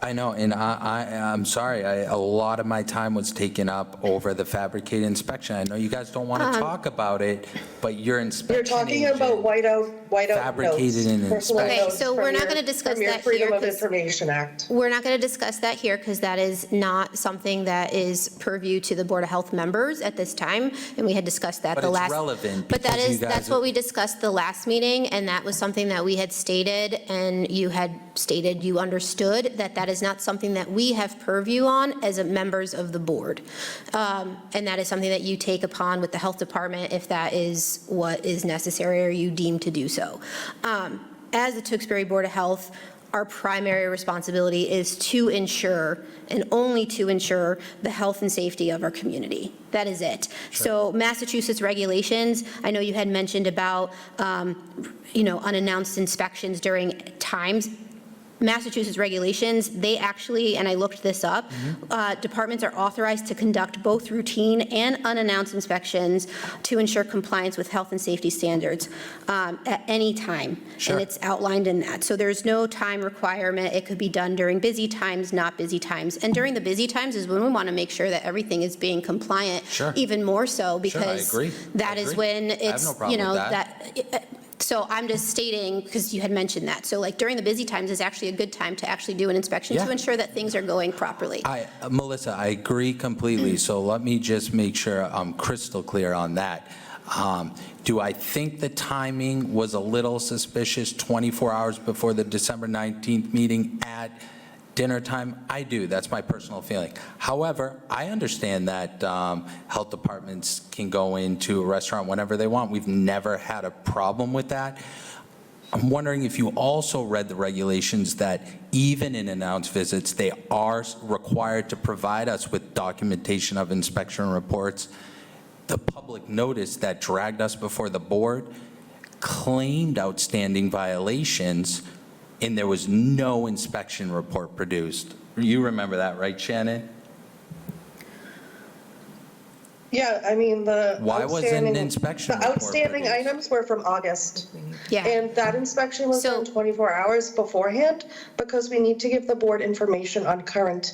I know, and I'm sorry, a lot of my time was taken up over the fabricated inspection. I know you guys don't want to talk about it, but your inspection You're talking agent- about whiteout Fabricated notes, and personal Okay, notes so from we're not your- gonna discuss from your that Freedom here, of 'cause- Information Act. We're not going to discuss that here because that is not something that is purview to the Board of Health members at this time, and we had discussed that But the it's last. relevant But that because you is, guys that's are- what we discussed the last meeting, and that was something that we had stated, and you had stated you understood that that is not something that we have purview on as members of the board. And that is something that you take upon with the Health Department if that is what is necessary or you deem to do so. As the Tewksbury Board of Health, our primary responsibility is to ensure, and only to ensure, the health and safety of our community. That is it. So Massachusetts regulations, I know you had mentioned about, unannounced inspections during times. Massachusetts regulations, they actually, and I looked this up, departments are authorized to conduct both routine and unannounced inspections to ensure compliance with health and safety standards at any time. Sure. And it's outlined in that. So there's no time requirement. It could be done during busy times, not busy times. And during the busy times is when we want to make sure that everything is being compliant. Sure. Even more so Sure, I because agree. that I is agree. when I have it's, no problem with that. so I'm just stating, because you had mentioned that, so like during the busy times is actually a good time to actually do an inspection Yeah. to ensure that things are going properly. Melissa, I agree completely, so let me just make sure I'm crystal clear on that. Do I think the timing was a little suspicious, 24 hours before the December 19th meeting at dinner time? I do, that's my personal feeling. However, I understand that health departments can go into a restaurant whenever they want. We've never had a problem with that. I'm wondering if you also read the regulations that even in announced visits, they are required to provide us with documentation of inspection reports. The public notice that dragged us before the board claimed outstanding violations, and there was no inspection report produced. You remember that, right, Shannon? Yeah, I mean, the Why wasn't an outstanding, inspection the report outstanding produced? items were from August. Yeah. And that inspection was So- done 24 hours beforehand because we need to give the board information on current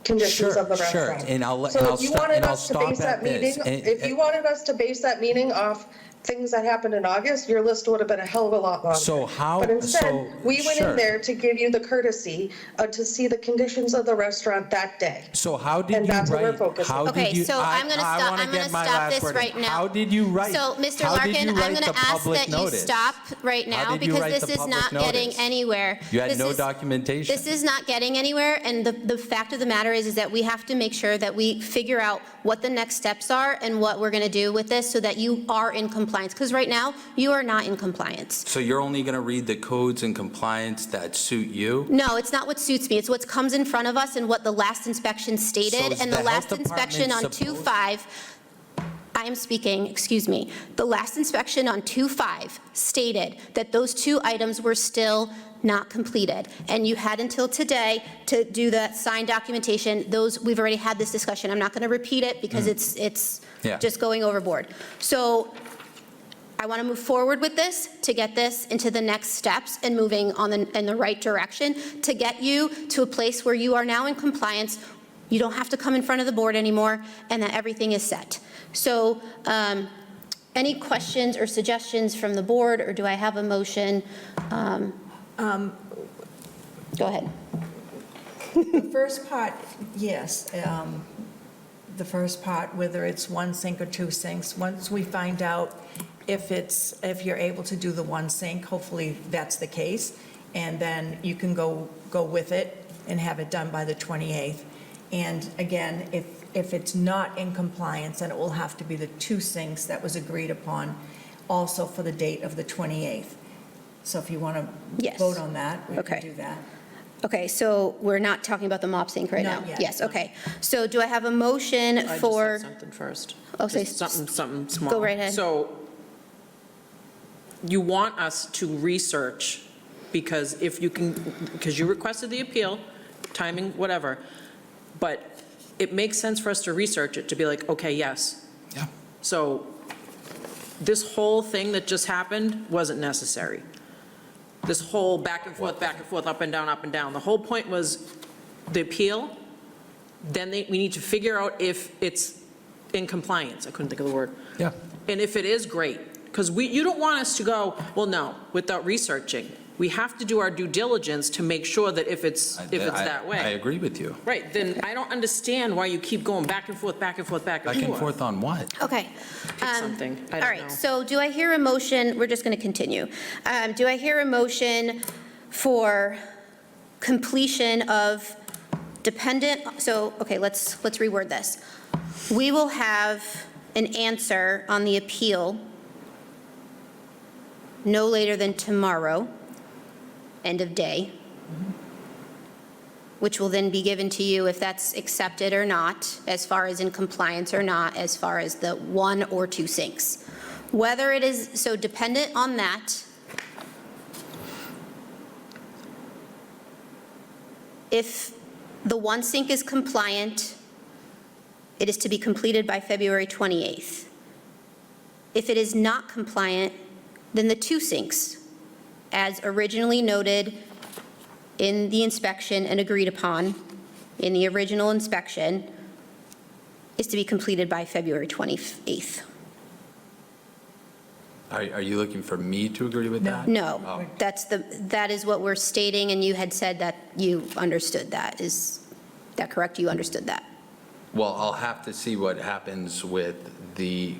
conditions of the Sure, restaurant. and I'll So if you wanted and I'll us to stop base at that meeting, this. if you wanted us to base that meeting off things that happened in August, your list would have been a hell of a lot longer. So how- But instead, so- we went sure. in there to give you the courtesy to see the conditions of the restaurant that day. So how did And you that's what we're write? focusing How on. Okay, did you? so I'm gonna I stop- wanna I'm gonna get my stop last this word in. right now. How did you write? So, Mr. how did Larkin, you I'm write going to the ask public that you notice? stop right How now did you because write this the is public not getting notice? anywhere. You had This no is- documentation. This is not getting anywhere, and the fact of the matter is that we have to make sure that we figure out what the next steps are and what we're going to do with this so that you are in compliance. Because right now, you are not in compliance. So you're only going to read the codes and compliance that suit you? No, it's not what suits me. It's what comes in front of us and what the last inspection So stated. is And the the health last inspection on department 2/5, I am speaking, excuse me. The last inspection on 2/5 stated that those two items were still not completed. And you had until today to do the signed documentation. Those, we've already had this discussion. I'm not going to repeat it because it's Yeah. just going overboard. So I want to move forward with this to get this into the next steps and moving in the right direction to get you to a place where you are now in compliance. You don't have to come in front of the board anymore, and that everything is set. So any questions or suggestions from the board, or do I have a motion? Go ahead. The first part, yes. The first part, whether it's one sink or two sinks, once we find out if you're able to do the one sink, hopefully that's the case, and then you can go with it and have it done by the 28th. And again, if it's not in compliance, then it will have to be the two sinks that was agreed upon also for the date of the 28th. So if you want to Yes. vote on that, we Okay. can do that. Okay, so we're not talking about the mop sink right now? Not yet. Yes, okay. So do I have a motion I just for? have something first. Oh, say Just something small. Go right ahead. So you want us to research, because if you can, because you requested the appeal, timing, whatever, but it makes sense for us to research it, to be like, okay, yes. Yeah. So this whole thing that just happened wasn't necessary. This whole back and forth, up and down, up and down. The whole point was the appeal, then we need to figure out if it's in compliance. I couldn't think of the word. Yeah. And if it is, great. Because you don't want us to go, well, no, without researching. We have to do our due diligence to make sure that if it's that way. I agree with you. Right, then I don't understand why you keep going back and forth, back and forth, back and forth. Back and forth on what? Okay. Pick something, I All don't right, know. so do I hear a motion, we're just going to continue. Do I hear a motion for completion of dependent, so, okay, let's reword this. We will have an answer on the appeal no later than tomorrow, end of day, which will then be given to you if that's accepted or not, as far as in compliance or not, as far as the one or two sinks. Whether it is, so dependent on that, if the one sink is compliant, it is to be completed by February 28th. If it is not compliant, then the two sinks, as originally noted in the inspection and agreed upon in the original inspection, is to be completed by February 28th. Are you looking for me to agree with that? No, Oh. that is what we're stating, and you had said that you understood that. Is that correct? You understood that? Well, I'll have to see what happens with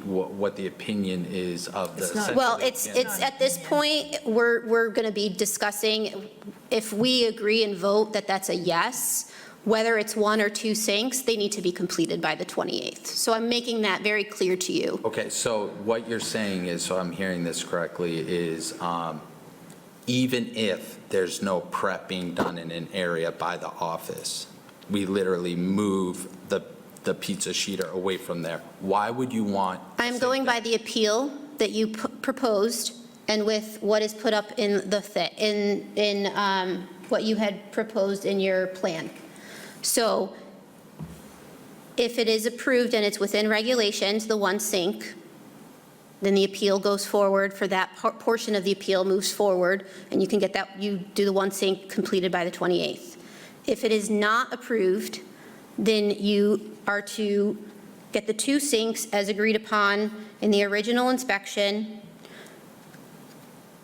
what the opinion is of the. It's not- Well, essentially- it's, at this point, we're going to be discussing, if we agree and vote that that's a yes, whether it's one or two sinks, they need to be completed by the 28th. So I'm making that very clear to you. Okay, so what you're saying is, so I'm hearing this correctly, is even if there's no prep being done in an area by the office, we literally move the pizza sheeter away from there. Why would you want? I'm going by the appeal that you proposed and with what is put up in what you had proposed in your plan. So if it is approved and it's within regulations, the one sink, then the appeal goes forward for that portion of the appeal moves forward, and you can get that, you do the one sink completed by the 28th. If it is not approved, then you are to get the two sinks as agreed upon in the original inspection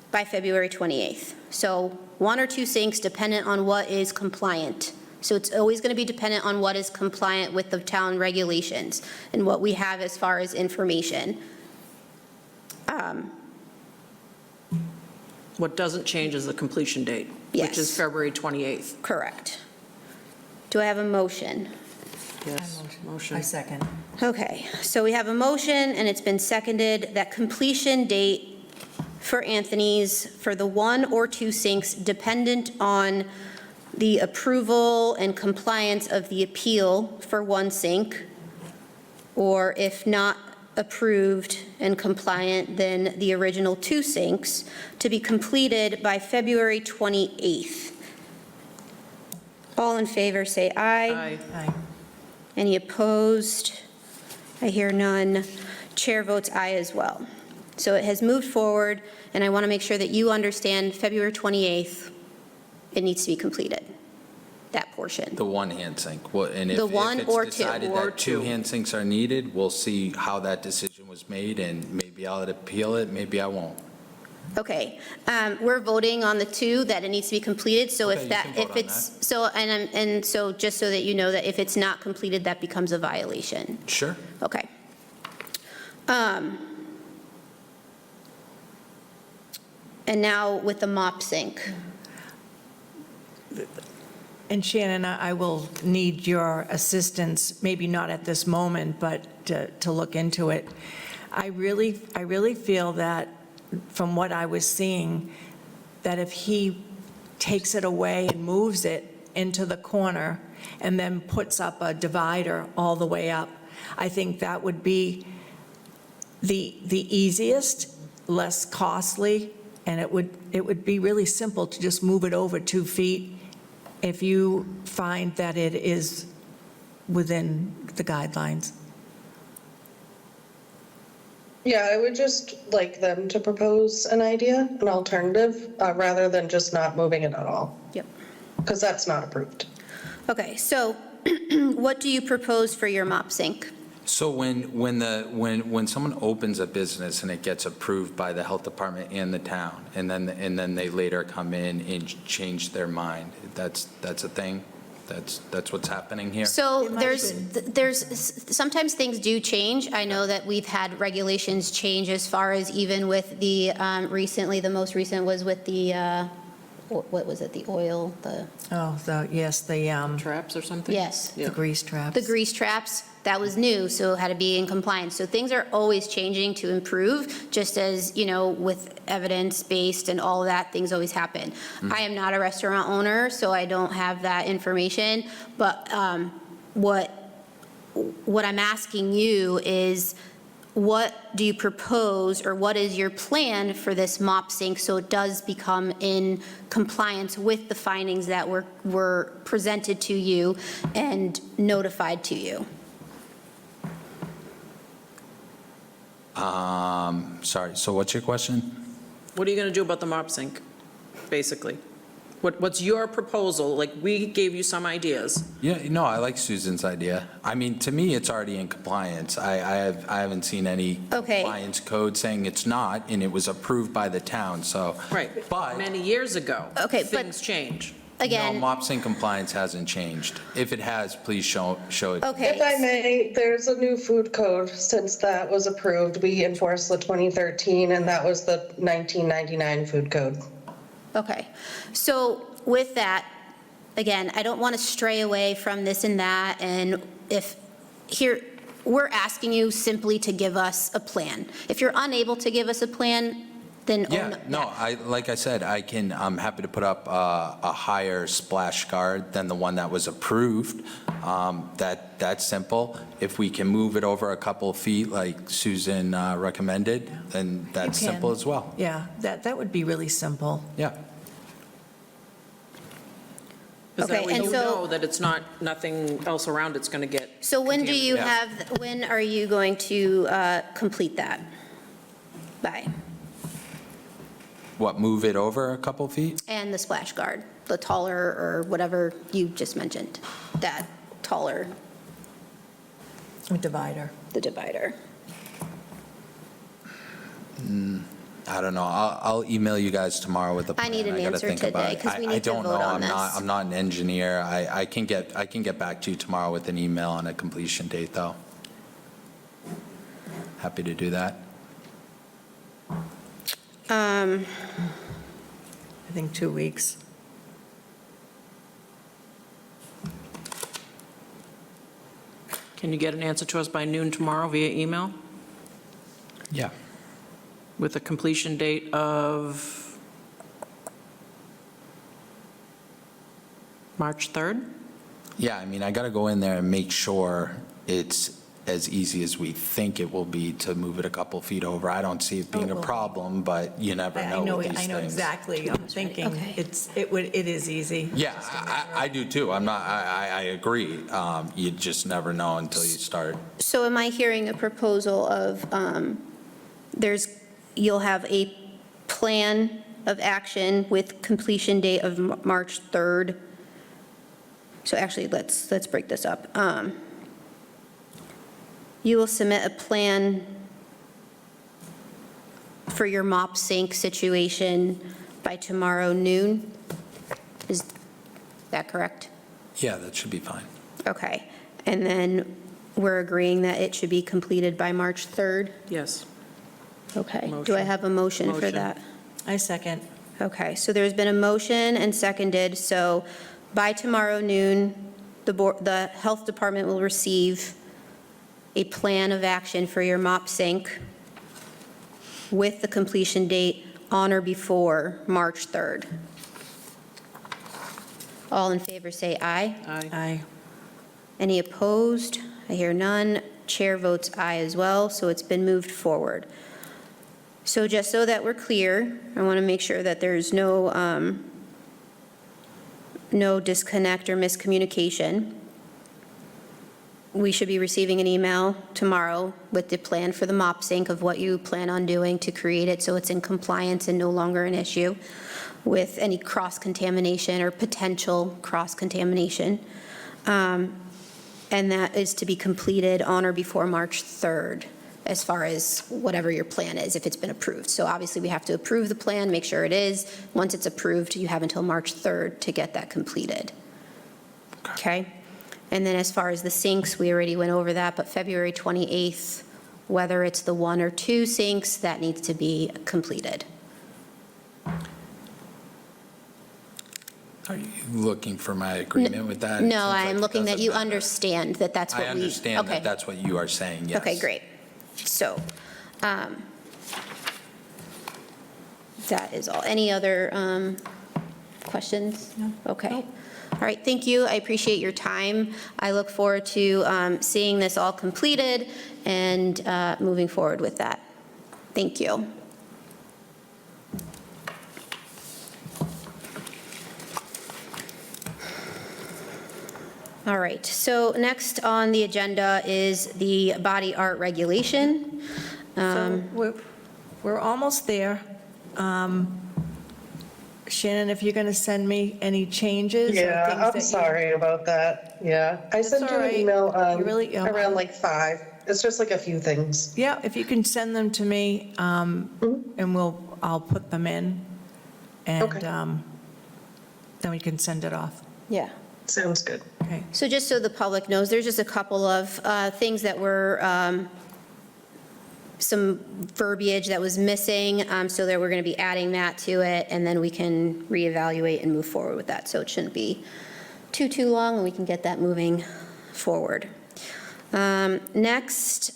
by February 28th. So one or two sinks dependent on what is compliant. So it's always going to be dependent on what is compliant with the town regulations and what we have as far as information. What doesn't change is the completion date, which is Yes. February 28th. Correct. Do I have a motion? Yes, I motion. second. Okay, so we have a motion, and it's been seconded, that completion date for Anthony's for the one or two sinks dependent on the approval and compliance of the appeal for one sink, or if not approved and compliant, then the original two sinks, to be completed by February 28th. All in favor, say aye. Aye. Aye. Any opposed? I hear none. Chair votes aye as well. so it has moved forward, and I want to make sure that you understand February 28th, it needs to be completed, that portion. The one hand sink. Well, and if The one or it's two. decided Or that two two. hand sinks are needed, we'll see how that decision was made, and maybe I'll appeal it, maybe I won't. Okay, we're voting on the two, that it needs to be completed, so Okay, if you that, can vote if on it's, so, and so, just so that you know, that if it's not completed, that becomes a violation. Sure. Okay. And now with the mop sink. And Shannon, I will need your assistance, maybe not at this moment, but to look into it. I really feel that, from what I was seeing, that if he takes it away and moves it into the corner and then puts up a divider all the way up, I think that would be the easiest, less costly, and it would be really simple to just move it over 2 feet if you find that it is within the guidelines. Yeah, I would just like them to propose an idea, an alternative, rather than just not moving it at all, Yep. because that's not approved. Okay, so what do you propose for your mop sink? So when someone opens a business and it gets approved by the health department and the town, and then they later come in and change their mind, that's a thing? That's what's happening here? So It might there's, sometimes things do change. I know that we've had regulations change as far as even with the, recently, the most recent was with the, what was it, the oil, The Traps or something? yes. Yeah. grease traps. The grease traps, that was new, so it had to be in compliance. So things are always changing to improve, just as, you know, with evidence-based and all that, things always happen. I am not a restaurant owner, so I don't have that information, but what I'm asking you is, what do you propose, or what is your plan for this mop sink so it does become in compliance with the findings that were presented to you and notified to you? Sorry, so what's your question? What are you going to do about the mop sink, basically? What's your proposal? Like, we gave you some ideas. Yeah, no, I like Susan's idea. I mean, to me, it's already in compliance. I haven't seen any Okay. compliance code saying it's not, and it was approved by the town, so. Right. But, Many years ago. Okay, but- Things change. no, Again, MOPS in compliance hasn't changed. If it has, please show it. okay. If I may, there's a new food code since that was approved. We enforced the 2013, and that was the 1999 food code. Okay, so with that, again, I don't want to stray away from this and that, and if, here, we're asking you simply to give us a plan. If you're unable to give us a plan, then own Yeah, that. no, like I said, I'm happy to put up a higher splash guard than the one that was approved. That's simple. If we can move it over a couple of feet like Susan recommended, then that's You can. simple as well. Yeah, that would be really simple. Yeah. Because that Okay, way and you so- know that it's not, nothing else around it's going to get. So when do you contaminated. have, when are you going to complete that? By? What, move it over a couple of feet? And the splash guard, the taller, or whatever you just mentioned, that taller, Divider. the divider. I don't know. I'll email you guys tomorrow with a plan. I need an gotta answer think about today, it. 'cause we I need to don't vote know. on this. I'm not an engineer. I can get back to you tomorrow with an email on a completion date, though. Happy to do that. I think 2 weeks. Can you get an answer to us by noon tomorrow via email Yeah. with a completion date of March 3rd? Yeah, I mean, I got to go in there and make sure it's as easy as we think it will be to move it a couple feet over. I don't see it being a well, problem, but you never know with these I know things. exactly. I'm thinking Okay. it is easy. Yeah, I do too. I agree. You just never know until you start. So am I hearing a proposal of, there's you'll have a plan of action with completion date of March 3rd. So actually, let's break this up. You will submit a plan for your mop sink situation by tomorrow noon. Is that correct? Yeah, that should be fine. Okay. And then we're agreeing that it should be completed by March 3rd? Yes. Okay. Do I Motion. have a motion for Motion. that? I second. Okay, so there's been a motion and seconded, so by tomorrow noon, the health department will receive a plan of action for your mop sink with the completion date on or before March 3rd. All in favor say aye. Aye. Aye. Any opposed? I hear none. Chair votes aye as well, so it's been moved forward. So just so that we're clear, I want to make sure that there's no disconnect or miscommunication. We should be receiving an email tomorrow with the plan for the mop sink of what you plan on doing to create it so it's in compliance and no longer an issue with any cross-contamination or potential cross-contamination. And that is to be completed on or before March 3rd, as far as whatever your plan is, if it's been approved. So obviously, we have to approve the plan, make sure it is. Once it's approved, you have until March 3rd to get that completed. Okay? And then as far as the sinks, we already went over that, but February 28th, whether it's the 1 or 2 sinks, that needs to be completed. Are you looking for my agreement with that? It No, seems like I'm it looking that doesn't you matter. understand that that's what we. I understand okay. that that's what you are saying, yes. Okay, great. So, that is all. Any other questions? No. Okay. Nope. All right, thank you. I appreciate your time. I look forward to seeing this all completed and moving forward with that. Thank you. All right, so next on the agenda is the body art regulation. So we're almost there. Shannon, if you're going to send me any changes or things Yeah, that I'm you- sorry about that. Yeah. I sent all you an right. email You really- around like 5. It's just like a few things. Yeah, if you can send them to me, and I'll put them in, and Okay. then we can send it off. Yeah. Sounds good. Okay. So just so the public knows, there's just a couple of things that were, some verbiage that was missing, so that we're going to be adding that to it, and then we can reevaluate and move forward with that. So it shouldn't be too long, and we can get that moving forward. Next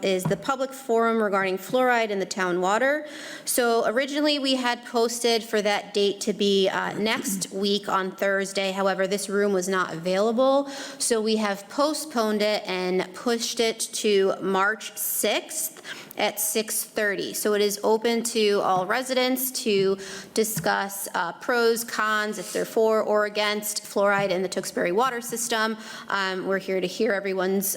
is the public forum regarding fluoride in the town water. So originally, we had posted for that date to be next week on Thursday. However, this room was not available, so we have postponed it and pushed it to March 6th at 6:30. So it is open to all residents to discuss pros, cons, if they're for or against fluoride in the Tewksbury water system. We're here to hear everyone's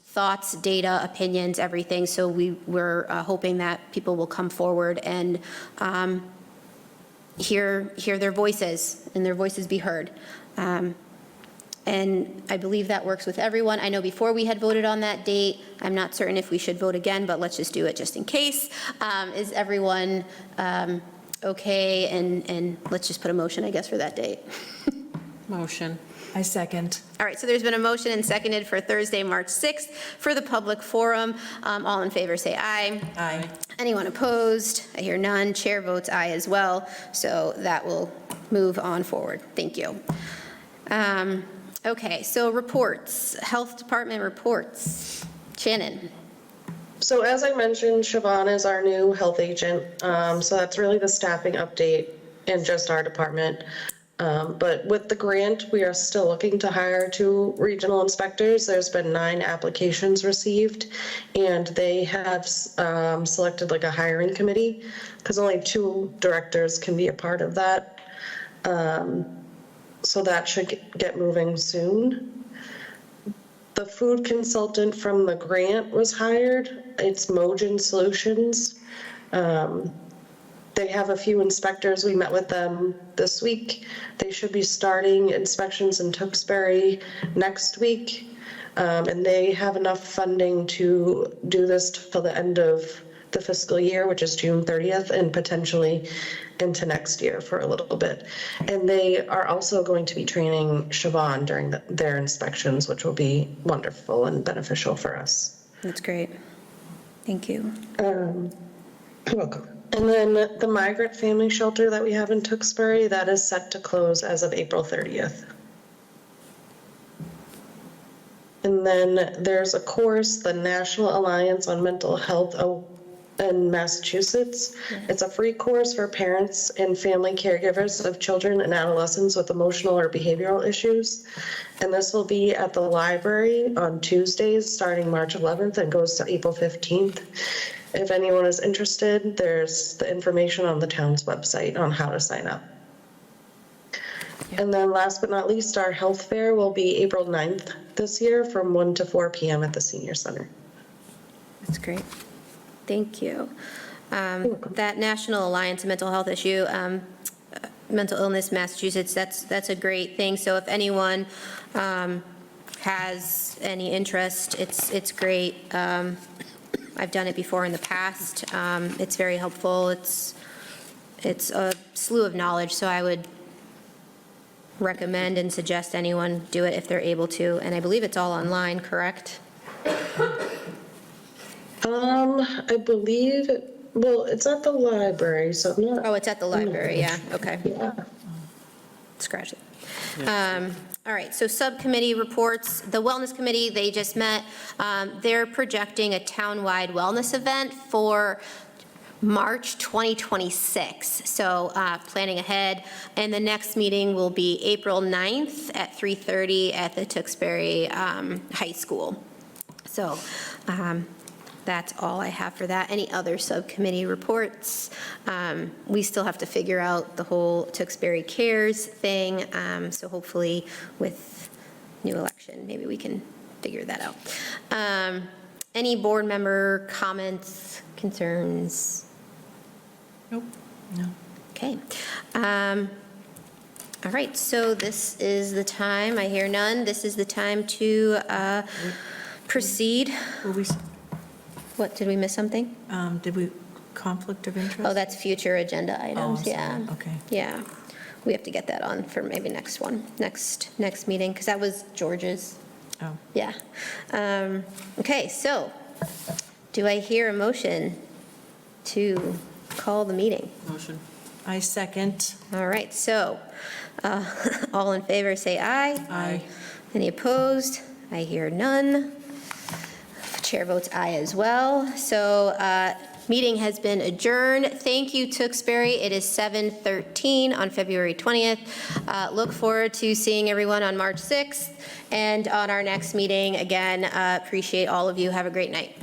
thoughts, data, opinions, everything. So we're hoping that people will come forward and hear their voices and their voices be heard. And I believe that works with everyone. I know before we had voted on that date, I'm not certain if we should vote again, but let's just do it just in case. Is everyone okay? And let's just put a motion, I guess, for that date. Motion. I second. All right, so there's been a motion and seconded for Thursday, March 6th for the public forum. All in favor, say aye. Aye. Anyone opposed? I hear none. Chair votes aye as well, so that will move on forward. Thank you. Okay, so reports, Health Department reports. Shannon. So as I mentioned, Siobhan is our new health agent. So that's really the staffing update in just our department. But with the grant, we are still looking to hire 2 regional inspectors. There's been 9 applications received, and they have selected like a hiring committee because only 2 directors can be a part of that. So that should get moving soon. The food consultant from the grant was hired. It's Mogen Solutions. They have a few inspectors. We met with them this week. They should be starting inspections in Tewksbury next week. And they have enough funding to do this till the end of the fiscal year, which is June 30th, and potentially into next year for a little bit. And they are also going to be training Siobhan during their inspections, which will be wonderful and beneficial for us. That's great. Thank you. You're welcome. And then the migrant family shelter that we have in Tewksbury, that is set to close as of April 30th. And then there's a course, the National Alliance on Mental Health in Massachusetts. It's a free course for parents and family caregivers of children and adolescents with emotional or behavioral issues. And this will be at the library on Tuesdays, starting March 11th and goes to April 15th. If anyone is interested, there's the information on the town's website on how to sign up. And then last but not least, our health fair will be April 9th this year from 1 to 4 p.m. at the senior center. That's great. Thank you. That National Alliance on Mental Health issue, Mental Illness Massachusetts, that's a great thing. So if anyone has any interest, it's great. I've done it before in the past. It's very helpful. It's a slew of knowledge, so I would recommend and suggest anyone do it if they're able to. And I believe it's all online, correct? I believe, it's at the library, so I'm not. Oh, it's at the library, yeah, okay. Yeah. Scratch it. All right, so subcommittee reports. The Wellness Committee, they just met. They're projecting a townwide wellness event for March 2026, so planning ahead. And the next meeting will be April 9th at 3:30 at the Tewksbury High School. So that's all I have for that. Any other subcommittee reports? We still have to figure out the whole Tewksbury Cares thing, so hopefully with new election, maybe we can figure that out. Any board member comments, concerns? Nope. No. Okay. All right, so this is the time, I hear none, this is the time to proceed. Were we, What, did we miss something? did we, conflict of interest? Oh, that's future agenda Oh, items, sorry. yeah. Okay. Yeah, we have to get that on for maybe next meeting, because that was George's, Oh. yeah. Okay, so, do I hear a motion to call the meeting? Motion. I second. All right, so, all in favor, say aye. Aye. Any opposed? I hear none. Chair votes aye as well. So, meeting has been adjourned. Thank you, Tewksbury. It is 7:13 on February 20th. Look forward to seeing everyone on March 6th and on our next meeting. Again, appreciate all of you. Have a great night.